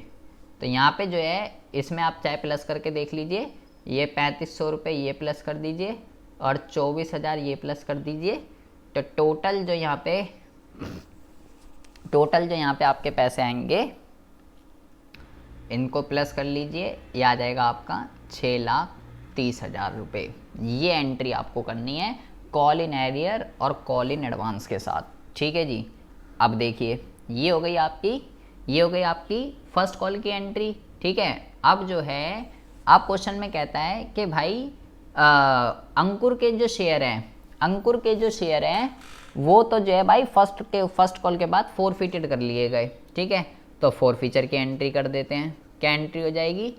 तो यहाँ पे जो है इसमें आप चाहे प्लस करके देख लीजिए, ये 3,500 रुपये ये प्लस कर दीजिए और 24,000 ये प्लस कर दीजिए। तो टोटल जो यहाँ पे आपके पैसे आएंगे, इनको प्लस कर लीजिए, ये आ जाएगा आपका 6,30,000 रुपये। ये एंट्री आपको करनी है कॉल इन एरियर और कॉल इन एडवांस के साथ, ठीक है जी। अब देखिए ये हो गई आपकी फर्स्ट कॉल की एंट्री, ठीक है। अब जो है अब क्वेश्चन में कहता है कि भाई अंकुर के जो शेयर हैं, अंकुर के जो शेयर हैं वो तो जो है भाई फर्स्ट कॉल के बाद फोरफिटेड कर लिए गए, ठीक है। तो फोरफीचर की एंट्री कर देते हैं। क्या एंट्री हो जाएगी?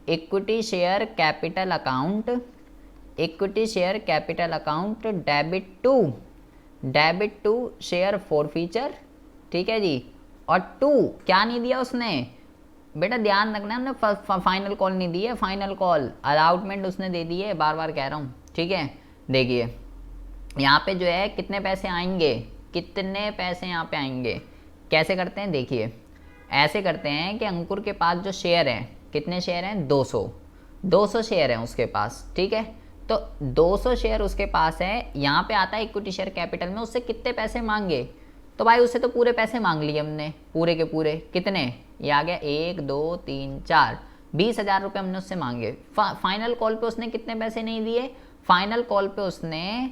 Equity share capital account, equity share capital account debit to share forfeiture, ठीक है जी। और टू क्या नहीं दिया उसने बेटा, ध्यान रखना, हमने फाइनल कॉल नहीं दी है, फाइनल कॉल अलाउटमेंट उसने दे दी है, बार बार कह रहा हूँ, ठीक है। देखिए यहाँ पे जो है कितने पैसे आएंगे, कितने पैसे यहाँ पे आएंगे, कैसे करते हैं देखिए। ऐसे करते हैं कि अंकुर के पास जो शेयर हैं, कितने शेयर हैं? 200 शेयर हैं उसके पास, ठीक है। तो 200 शेयर उसके पास है, यहाँ पे आता है इक्विटी शेयर कैपिटल में, उससे कितने पैसे मांगे? तो भाई उससे तो पूरे पैसे मांग लिए हमने, पूरे के पूरे। कितने? ये आ गया 1 2 3 4, 20,000 रुपये हमने उससे मांगे। फाइनल कॉल पे उसने कितने पैसे नहीं दिए? फाइनल कॉल पे उसने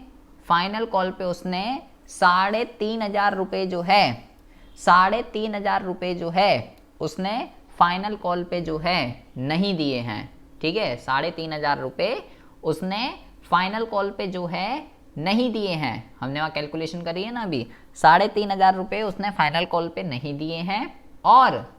3,500 रुपये जो है, 3,500 रुपये जो है उसने फाइनल कॉल पे जो है नहीं दिए हैं, ठीक है। 3,500 रुपये उसने फाइनल कॉल पे जो है नहीं दिए हैं। हमने वहाँ कैलकुलेशन करी है ना अभी, 3,500 रुपये उसने फाइनल कॉल पे नहीं दिए हैं। और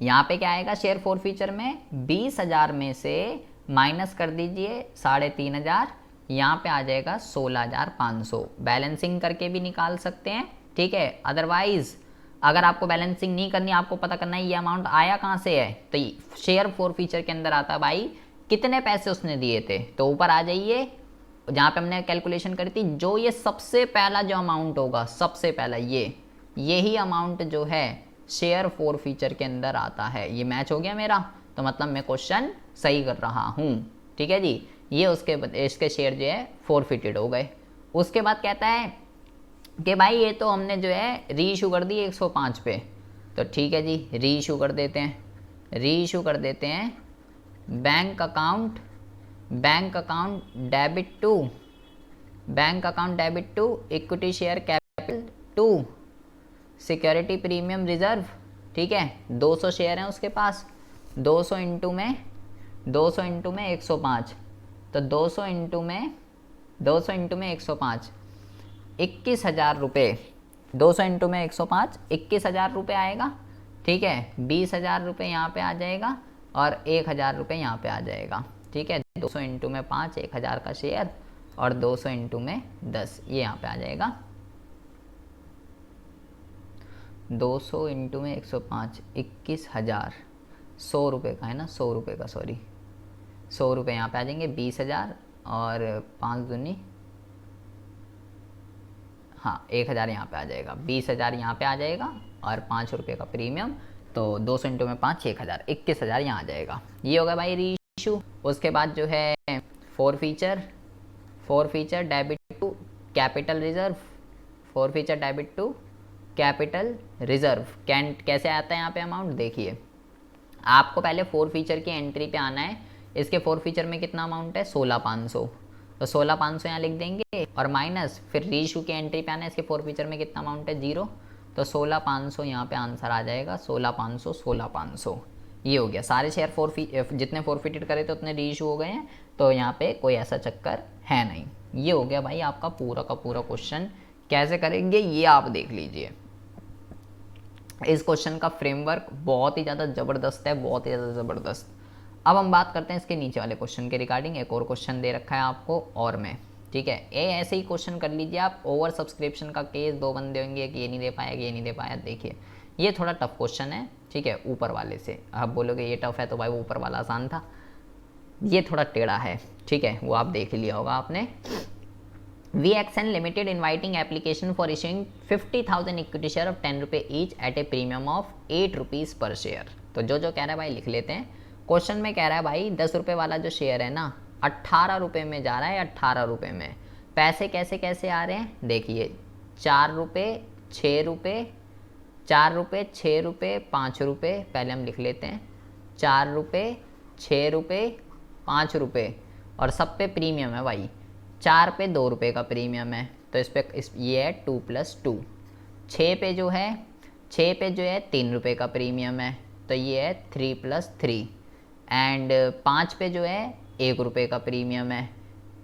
यहाँ पे क्या आएगा शेयर फोरफीचर में? 20,000 में से माइनस कर दीजिए 3,500, यहाँ पे आ जाएगा 16,500। बैलेंसिंग करके भी निकाल सकते हैं, ठीक है। अदरवाइज अगर आपको बैलेंसिंग नहीं करनी, आपको पता करना है ये अमाउंट आया कहाँ से है, तो शेयर फोरफीचर के अंदर आता है भाई कितने पैसे उसने दिए थे। तो ऊपर आ जाइए, जहाँ पे हमने कैलकुलेशन करी थी, जो ये सबसे पहला जो अमाउंट होगा, सबसे पहला यही अमाउंट जो है शेयर फोरफीचर के अंदर आता है। ये मैच हो गया मेरा, तो मतलब मैं क्वेश्चन सही कर रहा हूँ, ठीक है जी। ये इसके शेयर जो है फोरफिटेड हो गए। उसके बाद कहता है कि भाई ये तो हमने जो है री इशू कर दी 105 पे, तो ठीक है जी, री इशू कर देते हैं। Bank account debit to equity share capital to security premium reserve, ठीक है। 200 शेयर हैं उसके पास, 200 इंटू में 105, तो 200 इंटू में 105, 21,000 रुपये। 200 इंटू में 105, 21,000 रुपये आएगा, ठीक है। 20,000 रुपये यहाँ पे आ जाएगा और 1,000 रुपये यहाँ पे आ जाएगा, ठीक है। 200 इंटू में 5, 1,000 का शेयर, और 200 इंटू में 10, ये यहाँ पे आ जाएगा। 200 इंटू में 105, 21,000, 100 रुपये का है ना, 100 रुपये का, सॉरी 100 रुपये यहाँ पे आ जाएंगे। 20,000 और 5 दूनी, हाँ 1,000 यहाँ पे आ जाएगा, 20,000 यहाँ पे आ जाएगा और 5 रुपये का प्रीमियम, तो 200 इंटू में 5, 6,000, 21,000 यहाँ आ जाएगा। ये होगा भाई री इशू। उसके बाद जो है forfeiture debit to capital reserve, forfeiture debit to capital reserve. कैसे आता है यहाँ पे अमाउंट? देखिए आपको पहले फोरफीचर की एंट्री पे आना है। इसके फोरफीचर में कितना अमाउंट है? 16,500, तो 16,500 यहाँ लिख देंगे और माइनस फिर री इशू की एंट्री पे आना है। इसके फोरफीचर में कितना अमाउंट है? 0, तो 16,500 यहाँ पे आंसर आ जाएगा। 16,500 ये हो गया। सारे शेयर जितने फोरफिटेड करे थे उतने री इशू हो गए हैं, तो यहाँ पे कोई ऐसा चक्कर है नहीं। ये हो गया भाई आपका पूरा का पूरा क्वेश्चन। कैसे करेंगे ये आप देख लीजिए। इस क्वेश्चन का फ्रेमवर्क बहुत ही ज़्यादा ज़बरदस्त है, बहुत ही ज़्यादा ज़बरदस्त। अब हम बात करते हैं इसके नीचे वाले क्वेश्चन के रिगार्डिंग। एक और क्वेश्चन दे रखा है आपको और में, ठीक है। ये ऐसे ही क्वेश्चन कर लीजिए आप। ओवर सब्सक्रिप्शन का केस, 2 बंदे होंगे कि ये नहीं दे पाया, ये नहीं दे पाया। देखिए ये थोड़ा टफ क्वेश्चन है, ठीक है, ऊपर वाले से। आप बोलोगे ये टफ है तो भाई वो ऊपर वाला आसान था, ये थोड़ा टेढ़ा है, ठीक है, वो आप देख लिया होगा आपने। VXN Limited inviting application for issuing 50,000 equity share of 10 रुपये each eight A premium of 8 rupees पर शेयर। तो जो कह रहा है भाई लिख लेते हैं। क्वेश्चन में कह रहा है भाई 10 रुपये वाला जो शेयर है ना, 18 रुपये में जा रहा है, 18 रुपये में। पैसे कैसे कैसे आ रहे हैं देखिए, 4 रुपये, 6 रुपये, 4 रुपये, 6 रुपये, 5 रुपये। पहले हम लिख लेते हैं, 4 रुपये, 6 रुपये, 5 रुपये, और सब पे प्रीमियम है भाई। 4 पे 2 रुपये का प्रीमियम है, तो ये है 2 + 2। 6 पे जो है 3 रुपये का प्रीमियम है, तो ये है 3 + 3। एंड 5 पे जो है 1 रुपये का प्रीमियम है,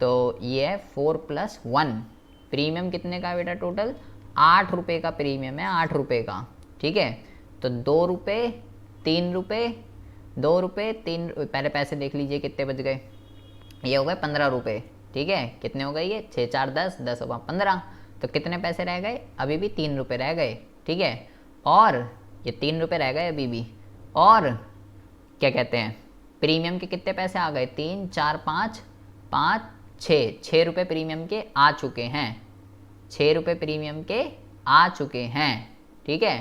तो ये है 4+1। प्रीमियम कितने का है बेटा टोटल? 8 रुपये का प्रीमियम है, 8 रुपये का। ठीक है, तो 2 रुपये 3 रुपये 2 रुपये 3, पहले पैसे देख लीजिए कितने बच गए। ये हो गए 15 रुपये। ठीक है, कितने हो गए ये? 6 4 10, 10 होगा 15, तो कितने पैसे रह गए? अभी भी 3 रुपये रह गए। ठीक है, और ये 3 रुपये रह गए अभी भी। और क्या कहते हैं, प्रीमियम के कितने पैसे आ गए? 3 4 5 5 6 रुपये प्रीमियम के आ चुके हैं। 6 रुपये प्रीमियम के आ चुके हैं। ठीक है,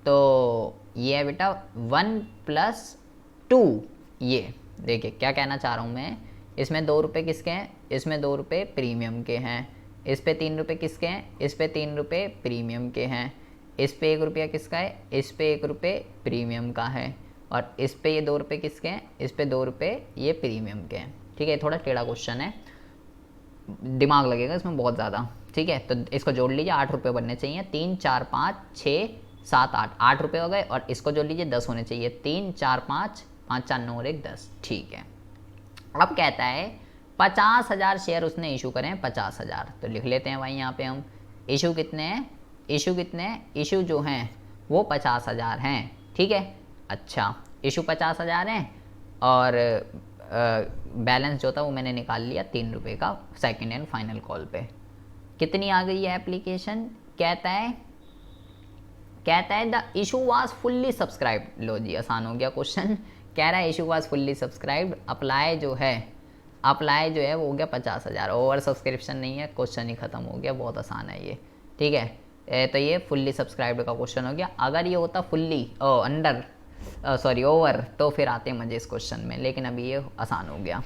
तो ये है बेटा 1+2। ये देखिए क्या कहना चाह रहा हूँ मैं, इसमें 2 रुपये किसके हैं? इसमें 2 रुपये प्रीमियम के हैं। इस पे 3 रुपये किसके हैं? इस पे 3 रुपये प्रीमियम के हैं। इस पे 1 रुपया किसका है? इस पे 1 रुपये प्रीमियम का है। और इस पे ये 2 रुपये किसके हैं? इस पे 2 रुपये ये प्रीमियम के हैं। ठीक है, थोड़ा टेढ़ा क्वेश्चन है, दिमाग लगेगा इसमें बहुत ज़्यादा। ठीक है, तो इसको जोड़ लीजिए, 8 रुपये बनने चाहिए। 3 4 5 6 7 8, 8 रुपये हो गए। और इसको जोड़ लीजिए, 10 होने चाहिए। 3 4 5 5 4 9 और 1 10। ठीक है, अब कहता है 50,000 शेयर उसने इशू करें, 50,000। तो लिख लेते हैं भाई यहाँ पे हम इशू कितने हैं? इशू कितने हैं? इशू जो हैं वो 50,000 हैं। ठीक है, अच्छा इशू 50,000 हैं और बैलेंस जो था वो मैंने निकाल लिया 3 रुपये का सेकंड एंड फाइनल कॉल पे। कितनी आ गई है एप्लीकेशन? कहता है the issue was fully subscribed. लो जी, आसान हो गया क्वेश्चन। कह रहा है issue was fully subscribed, apply जो है वो हो गया 50,000। ओवर सब्सक्रिप्शन नहीं है, क्वेश्चन ही खत्म हो गया। बहुत आसान है ये। ठीक है, तो ये फुल्ली सब्सक्राइब्ड का क्वेश्चन हो गया। अगर ये होता फुल्ली ओवर, तो फिर आते मजे इस क्वेश्चन में, लेकिन अभी ये आसान हो गया।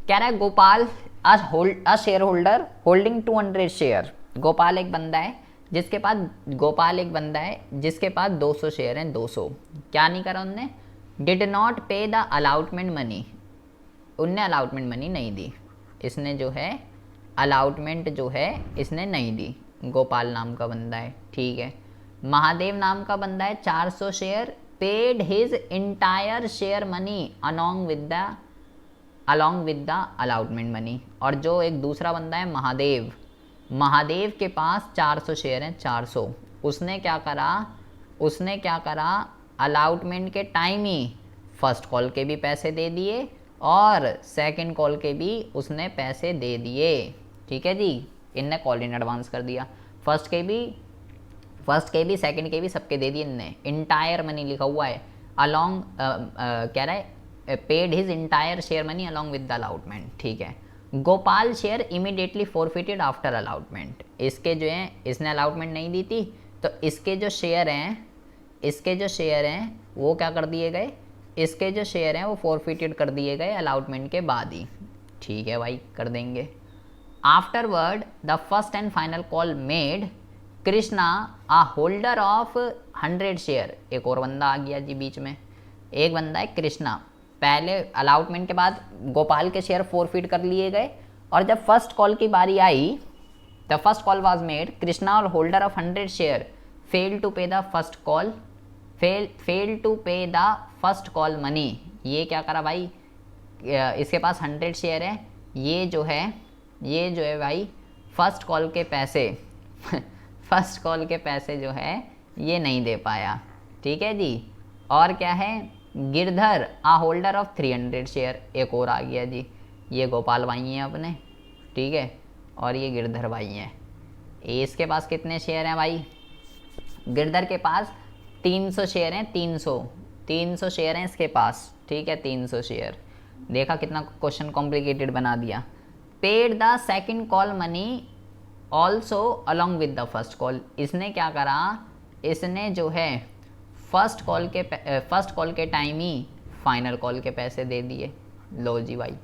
कह रहा है Gopal a share holder holding 200 share. Gopal एक बंदा है जिसके पास 200 शेयर हैं। 200 क्या नहीं करा उनने? डिड नॉट पे द अलाउटमेंट मनी। उनने अलाउटमेंट मनी नहीं दी। इसने जो है अलाउटमेंट जो है इसने नहीं दी। गोपाल नाम का बंदा है। ठीक है, महादेव नाम का बंदा है, 400 share, paid his entire share money along with the allotment money. और जो एक दूसरा बंदा है महादेव के पास 400 शेयर हैं, 400। उसने क्या करा? अलाउटमेंट के टाइम ही फर्स्ट कॉल के भी पैसे दे दिए और सेकंड कॉल के भी उसने पैसे दे दिए। ठीक है जी, इनने कॉल इन एडवांस कर दिया। फर्स्ट के भी सेकंड के भी सबके दे दिए इनने। इंटायर मनी लिखा हुआ है, अलॉन्ग कह रहा है paid his entire share money along with the allotment. ठीक है, Gopal share immediately forfeited after allotment. इसके जो है इसने अलाउटमेंट नहीं दी थी, तो इसके जो शेयर हैं वो क्या कर दिए गए? इसके जो शेयर हैं वो फॉरफिटेड कर दिए गए अलाउटमेंट के बाद ही। ठीक है भाई, कर देंगे। Afterward the first and final call made Krishna a holder of 100 share. एक और बंदा आ गया जी बीच में, एक बंदा है कृष्णा। पहले अलाउटमेंट के बाद गोपाल के शेयर फॉरफिट कर लिए गए, और जब फर्स्ट कॉल की बारी आई, the first call was made, Krishna और holder of 100 share fail to pay the first call money. ये क्या करा भाई? इसके पास 100 शेयर है, ये जो है भाई फर्स्ट कॉल के पैसे जो है ये नहीं दे पाया। ठीक है जी, और क्या है? गिरधर आ होल्डर ऑफ 300 शेयर। एक और आ गया जी, ये गोपाल भाई हैं अपने। ठीक है, और ये गिरधर भाई हैं। इसके पास कितने शेयर हैं भाई? गिरधर के पास 300 शेयर हैं। 300 शेयर हैं इसके पास। ठीक है, 300 शेयर। देखा कितना क्वेश्चन कॉम्प्लिकेटेड बना दिया। Paid the second call money also along with the first call. इसने क्या करा? इसने जो है फर्स्ट कॉल के टाइम ही फाइनल कॉल के पैसे दे दिए। लो जी भाई,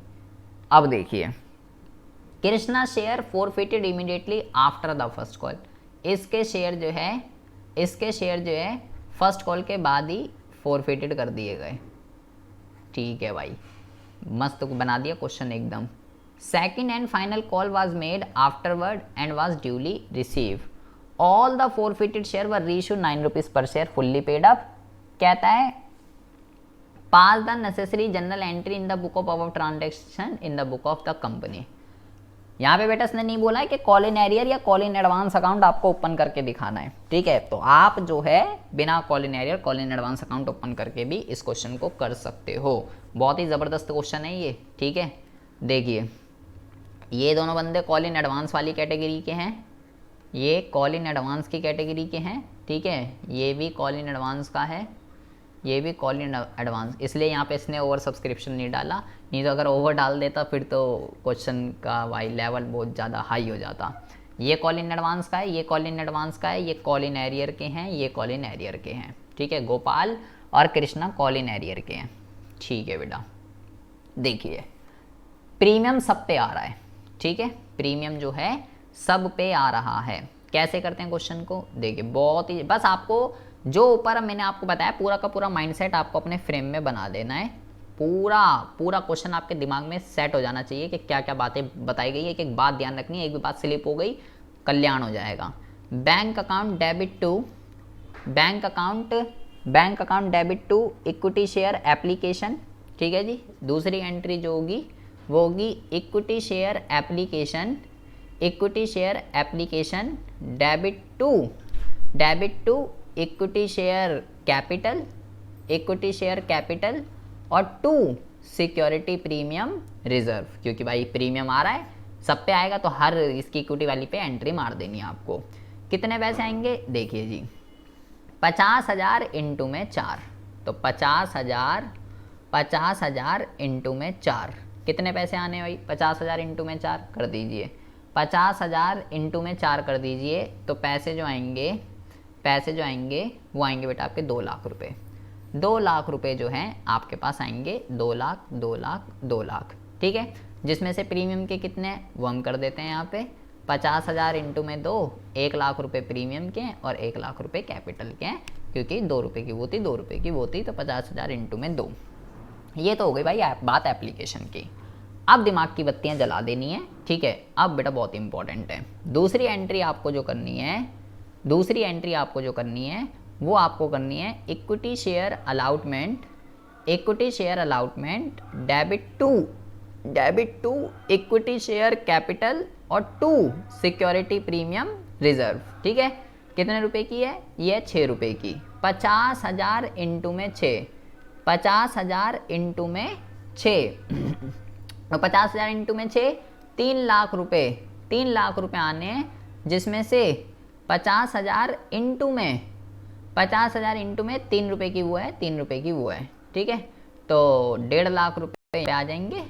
अब देखिए, Krishna share forfeited immediately after the first call. इसके शेयर जो है फर्स्ट कॉल के बाद ही फॉरफिटेड कर दिए गए। ठीक है भाई, मस्त बना दिया क्वेश्चन एकदम। Second and final call was made afterward and was duly receive. All the forfeited share were reissued 9 rupees per share fully paid up. कहता है pass the necessary general entry in the book of transaction in the book of the company. यहाँ पे बेटा इसने नहीं बोला है कि कॉल इन एरियर या कॉल इन एडवांस अकाउंट आपको ओपन करके दिखाना है, ठीक है। तो आप जो है बिना call in arrear call in advance account open करके भी इस क्वेश्चन को कर सकते हो। बहुत ही ज़बरदस्त क्वेश्चन है ये, ठीक है। देखिए ये दोनों बंदे कॉल इन एडवांस वाली कैटेगरी के हैं, ये कॉल इन एडवांस की कैटेगरी के हैं, ठीक है। ये भी कॉल इन एडवांस का है, ये भी कॉल इन एडवांस, इसलिए यहाँ पे इसने ओवर सब्सक्रिप्शन नहीं डाला, नहीं तो अगर ओवर डाल देता फिर तो क्वेश्चन का वाई लेवल बहुत ज़्यादा हाई हो जाता। ये कॉल इन एडवांस का है, ये कॉल इन एडवांस का है, ये कॉल इन एरियर के हैं, ये कॉल इन एरियर के हैं, ठीक है। गोपाल और कृष्णा कॉल इन एरियर के हैं, ठीक है बेटा। देखिए प्रीमियम सब पे आ रहा है, ठीक है, प्रीमियम जो है सब पे आ रहा है। कैसे करते हैं क्वेश्चन को, देखिए बहुत ही, बस आपको जो ऊपर मैंने आपको बताया पूरा का पूरा माइंडसेट आपको अपने फ्रेम में बना देना है। पूरा क्वेश्चन आपके दिमाग में सेट हो जाना चाहिए कि क्या क्या बातें बताई गई है। एक बात ध्यान रखनी है, एक भी बात स्लिप हो गई कल्याण हो जाएगा। Bank account debit to bank account debit to equity share application, ठीक है जी। दूसरी एंट्री जो होगी वो होगी equity share application debit to equity share capital और टू सिक्योरिटी प्रीमियम रिजर्व, क्योंकि भाई प्रीमियम आ रहा है सब पे आएगा तो हर इसकी इक्विटी वाली पे एंट्री मार देनी है आपको। कितने पैसे आएंगे देखिए जी, 50,000 इंटू में 4, तो 50,000 इंटू में 4 कितने पैसे आने भाई, 50,000 इंटू में 4 कर दीजिए, 50,000 इंटू में 4 कर दीजिए, तो पैसे जो आएंगे वो आएंगे बेटा आपके 2 लाख रुपए। 2 लाख रुपए जो हैं आपके पास आएंगे, 2 लाख, ठीक है। जिसमें से प्रीमियम के कितने वो हम कर देते हैं यहाँ पे 50,000 इंटू में 2, 1 लाख रुपए प्रीमियम के और 1 लाख रुपए कैपिटल के हैं, क्योंकि 2 रुपये की वो थी 2 रुपये की वो थी, तो 50,000 इंटू में 2। ये तो हो गई भाई बात एप्लीकेशन की। अब दिमाग की बत्तियां जला देनी है, ठीक है। अब बेटा बहुत इंपॉर्टेंट है, दूसरी एंट्री आपको जो करनी है वो आपको करनी है equity share allotment debit to equity share capital और टू सिक्योरिटी प्रीमियम रिजर्व, ठीक है। कितने रुपए की है ये, 6 रुपये की। 50,000 इंटू में 6, 50,000 इंटू में 6 50,000 इंटू में 6 3 लाख रुपए, 3 लाख रुपए आने हैं, जिसमें से 50,000 इंटू में 3 रुपये की वो है, 3 रुपये की वो है, ठीक है। तो 1.5 लाख रुपए आ जाएंगे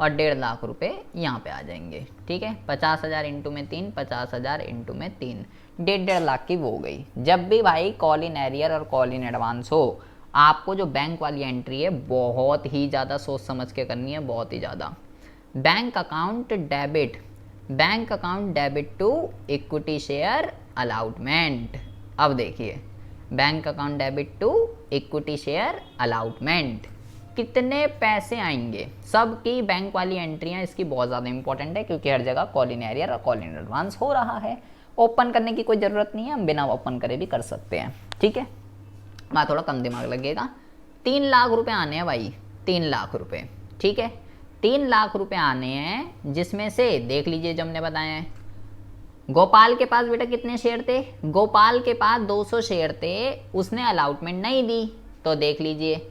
और 1.5 लाख रुपए यहाँ पे आ जाएंगे, ठीक है। 50,000 इंटू में 3, 50,000 इंटू में 3, 1.5 लाख की वो हो गई। जब भी भाई कॉल इन एरियर और कॉल इन एडवांस हो, आपको जो बैंक वाली एंट्री है बहुत ही ज़्यादा सोच समझ के करनी है, बहुत ही ज़्यादा। Bank account debit to equity share allotment. अब देखिए bank account debit to equity share allotment कितने पैसे आएंगे, सबकी बैंक वाली एंट्रियां इसकी बहुत ज़्यादा इंपॉर्टेंट है, क्योंकि हर जगह कॉल इन एरियर और कॉल इन एडवांस हो रहा है। ओपन करने की कोई ज़रूरत नहीं है, हम बिना ओपन करे भी कर सकते हैं, ठीक है। वहाँ थोड़ा कम दिमाग लगेगा। 3 लाख रुपए आने हैं भाई, 3 लाख रुपए, ठीक है। 3 लाख रुपए आने हैं, जिसमें से देख लीजिए जो हमने बताया है, गोपाल के पास बेटा कितने शेयर थे, गोपाल के पास 200 शेयर थे, उसने अलाउटमेंट नहीं दी, तो देख लीजिए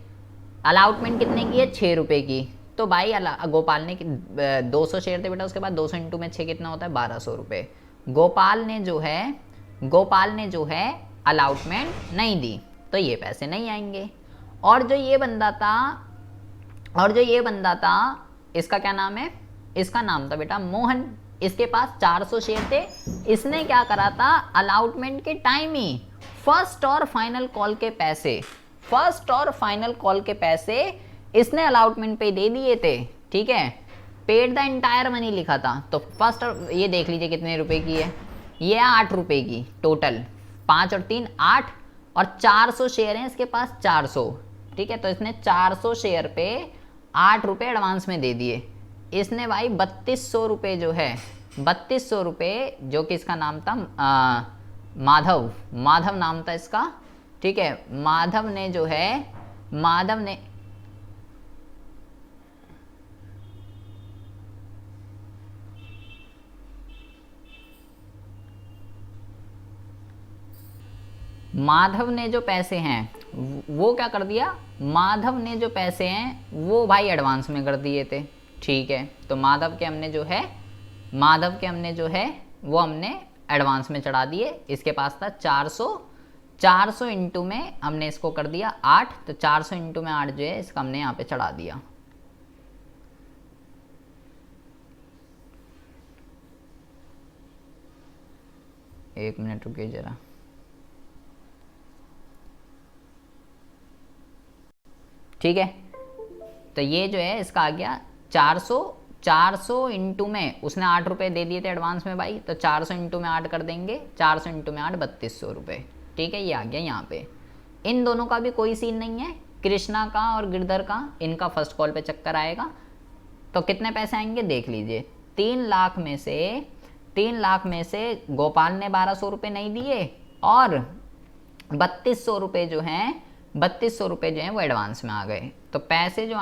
अलाउटमेंट कितने की है, 6 रुपये की। तो भाई गोपाल ने 200 शेयर थे बेटा, उसके बाद 200 इंटू में 6 कितना होता है, 1200 रुपये। गोपाल ने जो है अलाउटमेंट नहीं दी, तो ये पैसे नहीं आएंगे। और जो ये बंदा था इसका क्या नाम है, इसका नाम था बेटा मोहन, इसके पास 400 शेयर थे। इसने क्या करा था, अलाउटमेंट के टाइम ही फर्स्ट और फाइनल कॉल के पैसे इसने अलाउटमेंट पे दे दिए थे, ठीक है। पेड द एंटायर मनी लिखा था, तो फर्स्ट और ये देख लीजिए कितने रुपए की है, ये 8 रुपए की टोटल, 5 और 3 8 और 400 शेयर हैं इसके पास, 400, ठीक है। तो इसने 400 शेयर पे 8 रुपये एडवांस में दे दिए। इसने भाई 3200 रुपये जो है, 3200 रुपये, जो कि इसका नाम था माधव नाम था इसका, ठीक है। माधव ने माधव ने जो पैसे हैं वो क्या कर दिया, माधव ने जो पैसे हैं वो भाई एडवांस में कर दिए थे, ठीक है। तो माधव के हमने जो है वो हमने एडवांस में चढ़ा दिए। इसके पास था 400 इंटू में हमने इसको कर दिया 8, तो 400 इंटू में 8 जो है इसका हमने यहाँ पे चढ़ा दिया। एक मिनट रुकिए जरा, ठीक है। तो ये जो है इसका आ गया 400 इंटू में उसने 8 रुपये दे दिए थे एडवांस में भाई, तो 400 इंटू में 8 कर देंगे, 400 इंटू में 8 3200 रुपये, ठीक है। ये आ गया यहाँ पे। इन दोनों का भी कोई सीन नहीं है, कृष्णा का और गिरधर का, इनका फर्स्ट कॉल पे चक्कर आएगा। तो कितने पैसे आएंगे देख लीजिए। 3 लाख में से गोपाल ने 1200 रुपये नहीं दिए और 3200 रुपये जो हैं वो एडवांस में आ गए। तो पैसे जो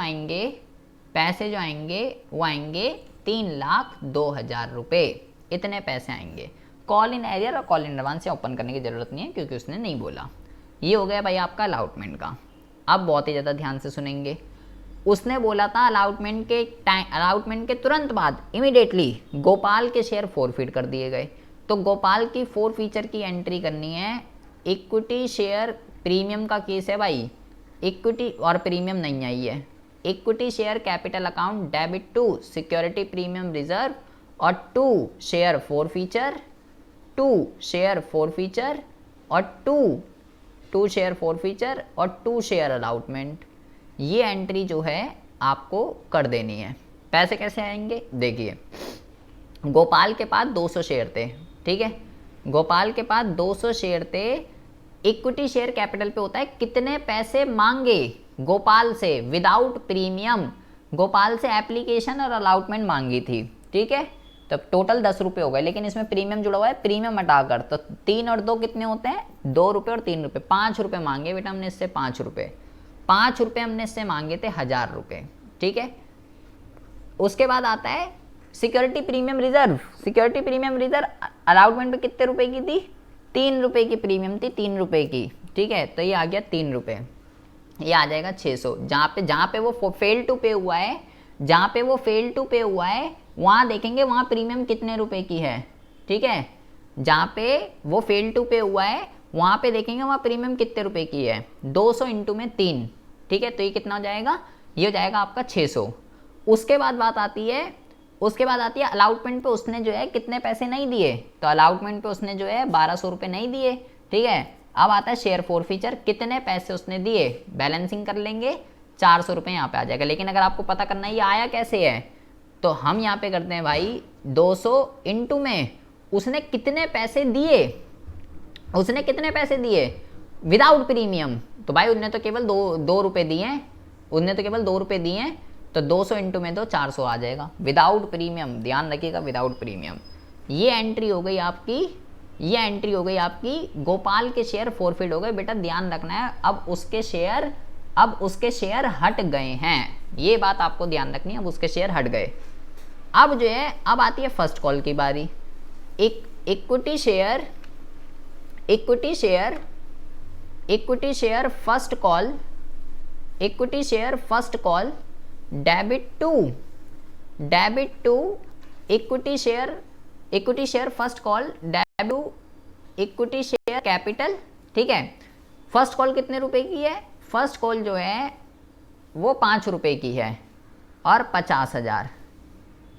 आएंगे वो आएंगे 3,02,000 रुपये, इतने पैसे आएंगे। कॉल इन एरियर और कॉल इन एडवांस से ओपन करने की ज़रूरत नहीं है क्योंकि उसने नहीं बोला। ये हो गया भाई आपका अलाउटमेंट का। अब बहुत ही ज़्यादा ध्यान से सुनेंगे। उसने बोला था अलाउटमेंट के तुरंत बाद इमीडिएटली गोपाल के शेयर फॉरफिट कर दिए गए। तो गोपाल की 4 फीचर की एंट्री करनी है। इक्विटी शेयर प्रीमियम का केस है भाई, इक्विटी और प्रीमियम नहीं आई है। Equity share capital account debit to security premium reserve और 2 शेयर फॉरफीचर और 2 शेयर फॉरफीचर और 2 शेयर अलाउटमेंट। ये एंट्री जो है आपको कर देनी है। पैसे कैसे आएंगे देखिए। गोपाल के पास 200 शेयर थे, ठीक है। गोपाल के पास 200 शेयर थे। इक्विटी शेयर कैपिटल पे होता है कितने पैसे मांगे गोपाल से विदाउट प्रीमियम। गोपाल से एप्लीकेशन और अलाउटमेंट मांगी थी, ठीक है। तब टोटल 10 रुपये हो गए, लेकिन इसमें प्रीमियम जुड़ा हुआ है, प्रीमियम हटाकर तो 3 और 2 कितने होते हैं 2 रुपये और 3 रुपये, 5 रुपये मांगे बेटा हमने इससे। 5 रुपये हमने इससे मांगे थे 1000 रुपये, ठीक है। उसके बाद आता है security premium reserve. Security premium reserve allotment पे कितने रुपए की थी 3 रुपये की प्रीमियम थी, 3 रुपये की, ठीक है। तो ये आ गया 3 रुपये, ये आ जाएगा 600। जहाँ पे वो फेल टू पे हुआ है, वहाँ देखेंगे वहाँ प्रीमियम कितने रुपए की है, ठीक है। जहाँ पे वो फेल टू पे हुआ है वहाँ पे देखेंगे वहाँ प्रीमियम कितने रुपए की है, 200 इंटू में 3, ठीक है। तो ये कितना हो जाएगा, ये हो जाएगा आपका 600। उसके बाद बात आती है अलाउटमेंट पे उसने जो है कितने पैसे नहीं दिए। तो अलाउटमेंट पे उसने जो है 1200 रुपये नहीं दिए, ठीक है। अब आता है शेयर फॉरफीचर, कितने पैसे उसने दिए, बैलेंसिंग कर लेंगे 400 रुपये यहाँ पे आ जाएगा। लेकिन अगर आपको पता करना है ये आया कैसे है, तो हम यहाँ पे करते हैं भाई 200 इंटू में उसने कितने पैसे दिए विदाउट प्रीमियम। तो भाई उसने तो केवल 2 रुपये दिए हैं, तो 200 इंटू में तो 400 आ जाएगा विदाउट प्रीमियम। ध्यान रखिएगा विदाउट प्रीमियम। ये एंट्री हो गई आपकी गोपाल के शेयर फॉरफिट हो गए बेटा, ध्यान रखना है। अब उसके शेयर हट गए हैं, ये बात आपको ध्यान रखनी है। अब उसके शेयर हट गए। अब जो है अब आती है फर्स्ट कॉल की बारी। Equity share first call debit to equity share first call debit to equity share capital, ठीक है। फर्स्ट कॉल कितने रुपए की है, फर्स्ट कॉल जो है वो 5 रुपये की है और 50,000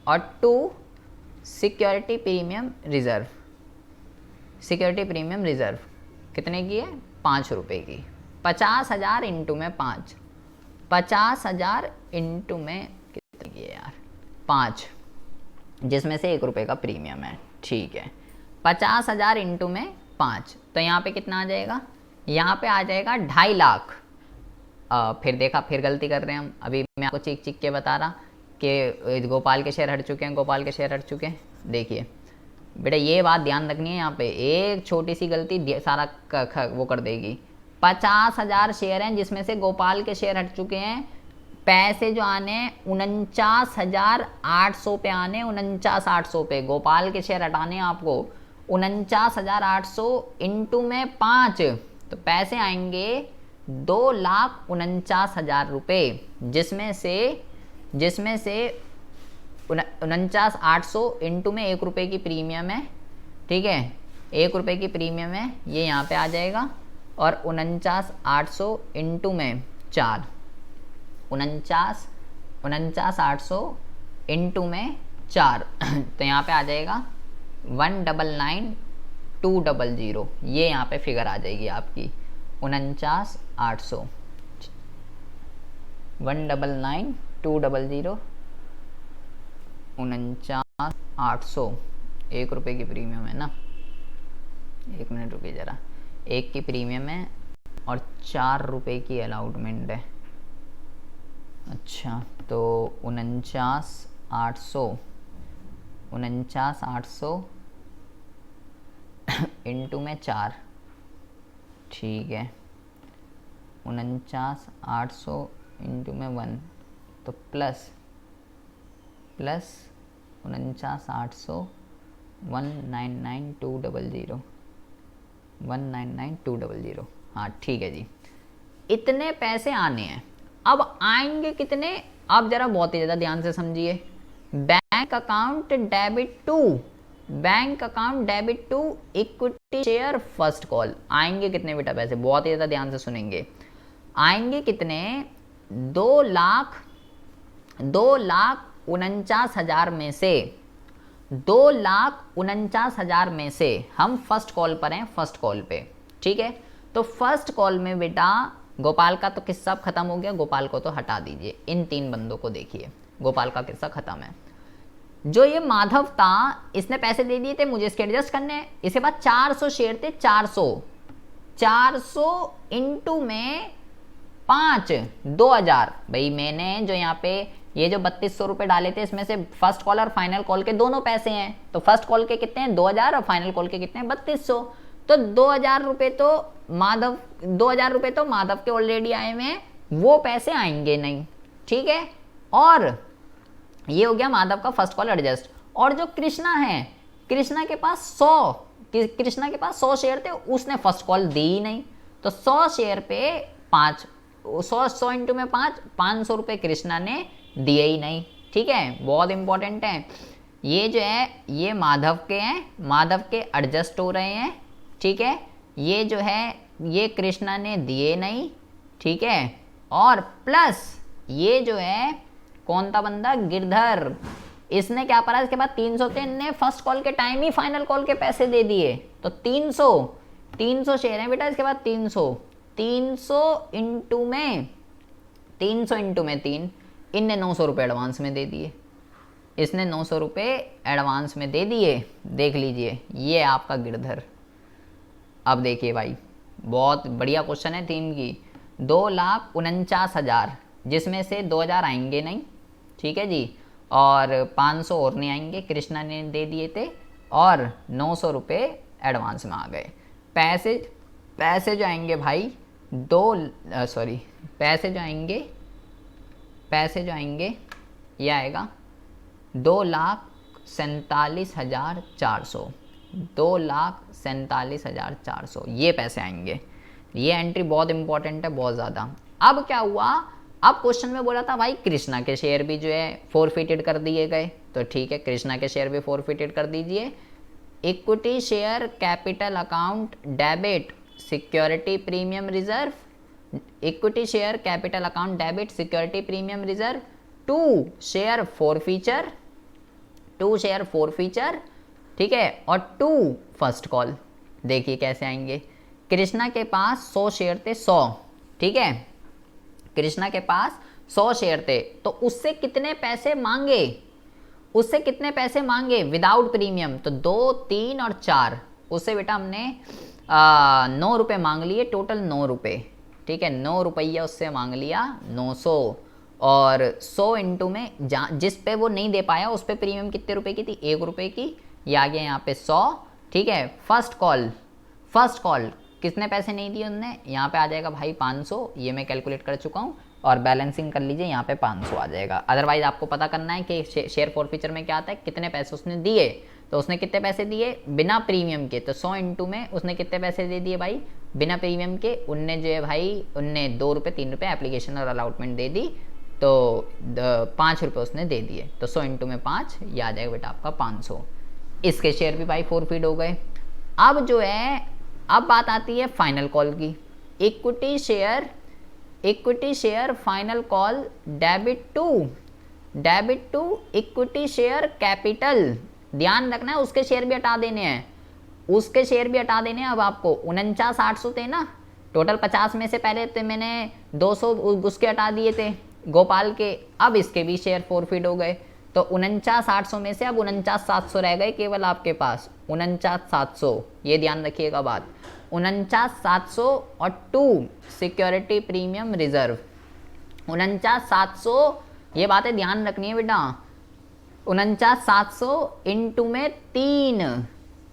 और 2 सिक्योरिटी प्रीमियम रिजर्व कितने की है 5 रुपये की। 50,000 इंटू में 5, 50,000 इंटू में कितने की है यार 5, जिसमें से 1 रुपये का प्रीमियम है, ठीक है। 50,000 इंटू में 5, तो यहाँ पे कितना आ जाएगा, यहाँ पे आ जाएगा 2.5 लाख। फिर गलती कर रहे हैं हम। अभी मैं आपको चिक के बता रहा कि गोपाल के शेयर हट चुके हैं, देखिए बेटा ये बात ध्यान रखनी है। यहाँ पे एक छोटी सी गलती सारा वो कर देगी। 50,000 शेयर हैं जिसमें से गोपाल के शेयर हट चुके हैं। पैसे जो आने 49,800 पे आने, 49,800 पे गोपाल के शेयर हटाने आपको 49,800 इंटू में 5, तो पैसे आएंगे 2,49,000 रुपये, जिसमें से 49,800 इंटू में 1 रुपये की प्रीमियम है, ठीक है, 1 रुपये की प्रीमियम है, ये यहाँ पे आ जाएगा, और 49,800 इंटू में 4, 49,800 इंटू में 4 तो यहाँ पे आ जाएगा 1,99,200, ये यहाँ पे फिगर आ जाएगी आपकी 49,800, 1,99,200, 49,800, 1 रुपये की प्रीमियम है ना, 1 मिनट रुकिए ज़रा, 1 की प्रीमियम है और 4 रुपये की अलाउटमेंट है। अच्छा, तो 49,800 इंटू में 4, ठीक है, 49,800 इंटू में 1, तो प्लस 49,800 1,99,200, 1,99,200, हाँ ठीक है जी, इतने पैसे आने हैं। अब आएंगे कितने, आप जरा बहुत ही ज़्यादा ध्यान से समझिए। Bank account debit to equity share first call, आएंगे कितने बेटा पैसे, बहुत ही ज़्यादा ध्यान से सुनेंगे। आएंगे कितने, 2,49,000 में से, 2,49,000 में से हम फर्स्ट कॉल पर हैं, फर्स्ट कॉल पे, ठीक है। तो फर्स्ट कॉल में बेटा गोपाल का तो किस्सा खत्म हो गया, गोपाल को तो हटा दीजिए, इन 3 बंदों को देखिए, गोपाल का किस्सा खत्म है। जो ये माधव था, इसने पैसे दे दिए थे, मुझे इसके एडजस्ट करने हैं। इसके बाद 400 शेयर थे, 400 इंटू में 5, 2,000। भाई मैंने जो यहाँ पे ये जो 3200 रुपये डाले थे, इसमें से फर्स्ट कॉल और फाइनल कॉल के दोनों पैसे हैं, तो फर्स्ट कॉल के कितने हैं 2,000 और फाइनल कॉल के कितने हैं 3200। तो 2,000 रुपये तो माधव के ऑलरेडी आए हुए हैं, वो पैसे आएंगे नहीं, ठीक है। और ये हो गया माधव का फर्स्ट कॉल एडजस्ट। और जो कृष्णा है, कृष्णा के पास 100 शेयर थे, उसने फर्स्ट कॉल दी ही नहीं, तो 100 शेयर पे 100 इंटू में 500 रुपये कृष्णा ने दिए ही नहीं, ठीक है, बहुत इंपॉर्टेंट है। ये जो है ये माधव के हैं, माधव के एडजस्ट हो रहे हैं, ठीक है। ये जो है ये कृष्णा ने दिए नहीं, ठीक है। और प्लस ये जो है कौन था बंदा, गिरधर, इसने क्या पड़ा, इसके बाद 300 थे, इनने फर्स्ट कॉल के टाइम ही फाइनल कॉल के पैसे दे दिए, तो 300 शेयर हैं बेटा, इसके बाद 300 इंटू में 3, इनने 900 रुपये एडवांस में दे दिए, इसने 900 रुपये एडवांस में दे दिए, देख लीजिए, ये आपका गिरधर। अब देखिए भाई, बहुत बढ़िया क्वेश्चन है थीम की, 2,49,000 जिसमें से 2,000 आएंगे नहीं, ठीक है जी, और 500 और नहीं आएंगे, कृष्णा ने दे दिए थे, और 900 रुपये एडवांस में आ गए। पैसे जो आएंगे भाई पैसे जो आएंगे ये आएगा 2,47,400, 2,47,400 ये पैसे आएंगे। ये एंट्री बहुत इंपॉर्टेंट है, बहुत ज़्यादा। अब क्या हुआ, अब क्वेश्चन में बोला था भाई कृष्णा के शेयर भी जो है फोरफिटेड कर दिए गए, तो ठीक है, कृष्णा के शेयर भी फोरफिटेड कर दीजिए। Equity share capital account debit security premium reserve, equity share capital account debit security premium reserve, 2 share forfeiture, ठीक है, और 2 फर्स्ट कॉल। देखिए कैसे आएंगे, कृष्णा के पास 100 शेयर थे, 100, ठीक है, कृष्णा के पास 100 शेयर थे, तो उससे कितने पैसे मांगे, विदाउट प्रीमियम, तो 2, 3 और 4, उससे बेटा हमने 9 रुपये मांग लिए, टोटल 9 रुपये, ठीक है, 9 रुपया उससे मांग लिया, 900, और 100 इंटू में जिस पे वो नहीं दे पाया उस पे प्रीमियम कितने रुपए की थी, 1 रुपये की, ये आ गया यहाँ पे 100, ठीक है। फर्स्ट कॉल कितने पैसे नहीं दिए उनने, यहाँ पे आ जाएगा भाई 500, ये मैं कैलकुलेट कर चुका हूँ, और बैलेंसिंग कर लीजिए, यहाँ पे 500 आ जाएगा। अदरवाइज आपको पता करना है कि शेयर फॉरफीचर में क्या आता है, कितने पैसे उसने दिए, तो उसने कितने पैसे दिए बिना प्रीमियम के, तो 100 इंटू में उसने कितने पैसे दे दिए भाई बिना प्रीमियम के उनने जो है भाई उनने 2 रुपये 3 रुपये एप्लीकेशन और अलॉटमेंट दे दी, तो 5 रुपये उसने दे दिए, तो 100 इंटू में 5, ये आ जाएगा बेटा आपका 500। इसके शेयर भी भाई फोरफीड हो गए। अब जो है अब बात आती है फाइनल कॉल की। Equity share final call debit to equity share capital. ध्यान रखना है उसके शेयर भी हटा देने हैं, अब आपको 49,800 थे ना टोटल, 50 में से पहले तो मैंने 200 उसके हटा दिए थे गोपाल के, अब इसके भी शेयर फोरफीड हो गए, तो 49,800 में से अब 49,700 रह गए केवल आपके पास, 49,700, ये ध्यान रखिएगा बात, 49,700 और 2 सिक्योरिटी प्रीमियम रिजर्व, 49,700, ये बातें ध्यान रखनी है बेटा, 49,700 इंटू में 3,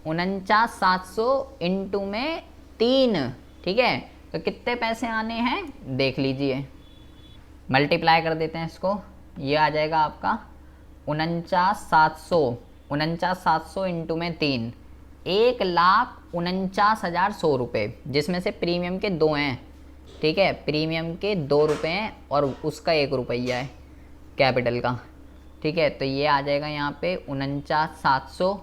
49,700 इंटू में 3, ठीक है, तो कितने पैसे आने हैं देख लीजिए, मल्टीप्लाई कर देते हैं इसको, ये आ जाएगा आपका 49,700 इंटू में 3, 1,49,100 रुपये, जिसमें से प्रीमियम के 2 हैं, ठीक है, प्रीमियम के 2 रुपये हैं और उसका 1 रुपया है कैपिटल का, ठीक है, तो ये आ जाएगा यहाँ पे 49,700,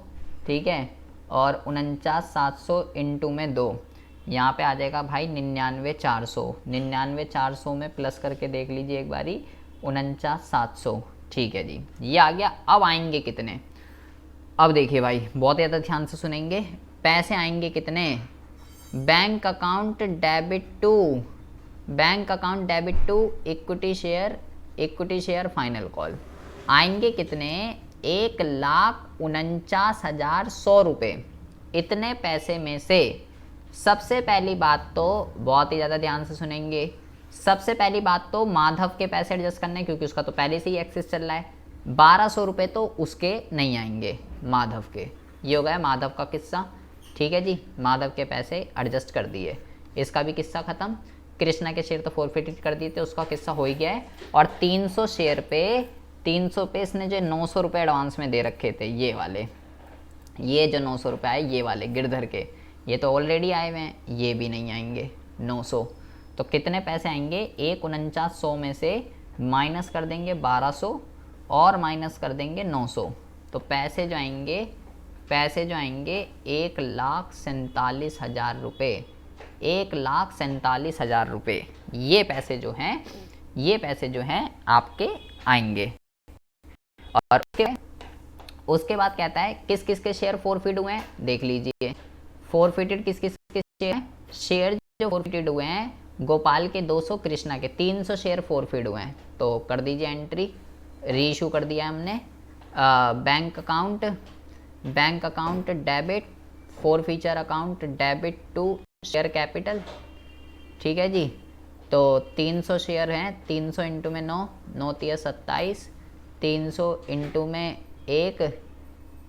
ठीक है, और 49,700 इंटू में 2, यहाँ पे आ जाएगा भाई 99,400, 99,400 में प्लस करके देख लीजिए एक बारी, 49,700, ठीक है जी, ये आ गया। अब आएंगे कितने, अब देखिए भाई बहुत ज़्यादा ध्यान से सुनेंगे, पैसे आएंगे कितने, bank account debit to equity share final call, आएंगे कितने, 1,49,100 रुपये। इतने पैसे में से सबसे पहली बात तो बहुत ही ज़्यादा ध्यान से सुनेंगे, सबसे पहली बात तो माधव के पैसे एडजस्ट करने, क्योंकि उसका तो पहले से ही एक्सेस चल रहा है, 1,200 रुपये तो उसके नहीं आएंगे माधव के, ये हो गया माधव का किस्सा, ठीक है जी, माधव के पैसे एडजस्ट कर दिए, इसका भी किस्सा ख़त्म। कृष्णा के शेयर तो फोरफिट कर दिए थे, उसका किस्सा हो ही गया है। और 300 शेयर पे 300 पे इसने जो 900 रुपये एडवांस में दे रखे थे, ये वाले, ये जो 900 रुपये आए ये वाले गिरधर के, ये तो ऑलरेडी आए हुए हैं, ये भी नहीं आएंगे 900, तो कितने पैसे आएंगे, 1,49,100 में से माइनस कर देंगे 1,200 और माइनस कर देंगे 900, तो पैसे जो आएंगे 1,47,000 रुपये, 1,47,000 रुपये, ये पैसे जो हैं आपके आएंगे। और उसके बाद कहता है किस किस के शेयर फोरफिट हुए हैं, देख लीजिए, फोरफिटेड किस किस के शेयर जो फोरफिटेड हुए हैं, गोपाल के 200, कृष्णा के 300 शेयर फोरफिट हुए हैं, तो कर दीजिए एंट्री, रीइशू कर दिया हमने। Bank account debit, forfeiture account debit to share capital, ठीक है जी, तो 300 शेयर हैं, 300 इंटू में 9, 9 तिया 27, 300 इंटू में 1,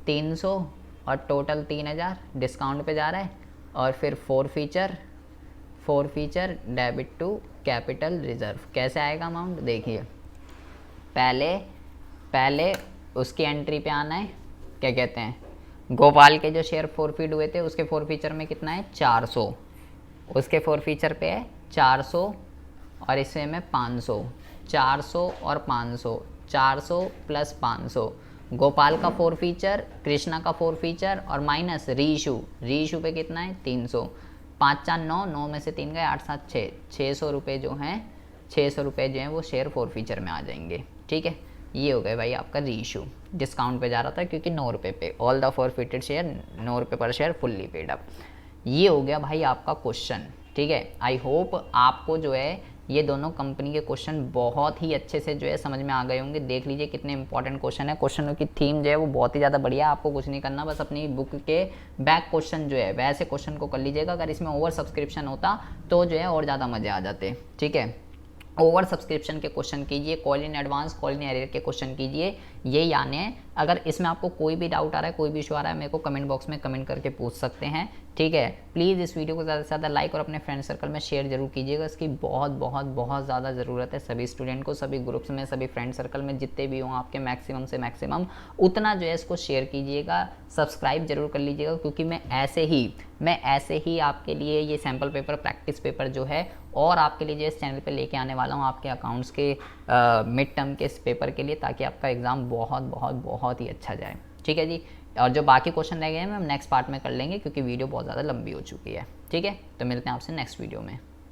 300 और टोटल 3,000 डिस्काउंट पे जा रहा है। और फिर forfeiture debit to capital reserve, कैसे आएगा अमाउंट देखिए, पहले उसकी एंट्री पे आना है, क्या कहते हैं, गोपाल के जो शेयर फोरफीड हुए थे उसके फोर फीचर में कितना है 400, उसके फोर फीचर पे है 400 और इसमें में 500, 400 और 500, 400 प्लस 500, गोपाल का फोर फीचर, कृष्णा का फोर फीचर और माइनस रीइशू पे कितना है 300, 5 4 9, 9 में से 3 गए 8 7 6, 600 रुपये जो हैं 600 रुपये जो हैं वो शेयर फोर फीचर में आ जाएंगे, ठीक है। ये हो गए भाई आपका रीइशू, डिस्काउंट पे जा रहा था क्योंकि 9 रुपये पे, ऑल द फोरफिटेड शेयर 9 रुपये पर शेयर फुल्ली पेड अप। ये हो गया भाई आपका क्वेश्चन, ठीक है। आई होप आपको जो है ये दोनों कंपनी के क्वेश्चन बहुत ही अच्छे से जो है समझ में आ गए होंगे। देख लीजिए कितने इंपॉर्टेंट क्वेश्चन है, क्वेश्चनों की थीम जो है वो बहुत ही ज़्यादा बढ़िया है, आपको कुछ नहीं करना, बस अपनी बुक के बैक क्वेश्चन जो है वैसे क्वेश्चन को कर लीजिएगा। अगर इसमें ओवर सब्सक्रिप्शन होता तो जो है और ज़्यादा मज़े आ जाते, ठीक है। ओवर सब्सक्रिप्शन के क्वेश्चन कीजिए, call in advance, call in arrear के क्वेश्चन कीजिए, ये आने हैं। अगर इसमें आपको कोई भी डाउट आ रहा है, कोई भी इशू आ रहा है, मेरे को कमेंट बॉक्स में कमेंट करके पूछ सकते हैं, ठीक है। प्लीज़ इस वीडियो को ज़्यादा से ज़्यादा लाइक और अपने फ्रेंड सर्कल में शेयर जरूर कीजिएगा, इसकी बहुत बहुत बहुत ज़्यादा ज़रूरत है सभी स्टूडेंट को, सभी ग्रुप्स में, सभी फ्रेंड सर्कल में जितने भी हों आपके, मैक्सिमम से मैक्सिमम उतना जो है इसको शेयर कीजिएगा, सब्सक्राइब जरूर कर लीजिएगा, क्योंकि मैं ऐसे ही आपके लिए ये सैम्पल पेपर, प्रैक्टिस पेपर जो है और आपके लिए जो इस चैनल पे लेके आने वाला हूँ आपके अकाउंट्स के मिड टर्म के इस पेपर के लिए, ताकि आपका एग्ज़ाम बहुत बहुत बहुत ही अच्छा जाए, ठीक है जी। और जो बाकी क्वेश्चन रह गए हैं हम नेक्स्ट पार्ट में कर लेंगे, क्योंकि वीडियो बहुत ज़्यादा लंबी हो चुकी है, ठीक है। तो मिलते हैं आपसे नेक्स्ट वीडियो में।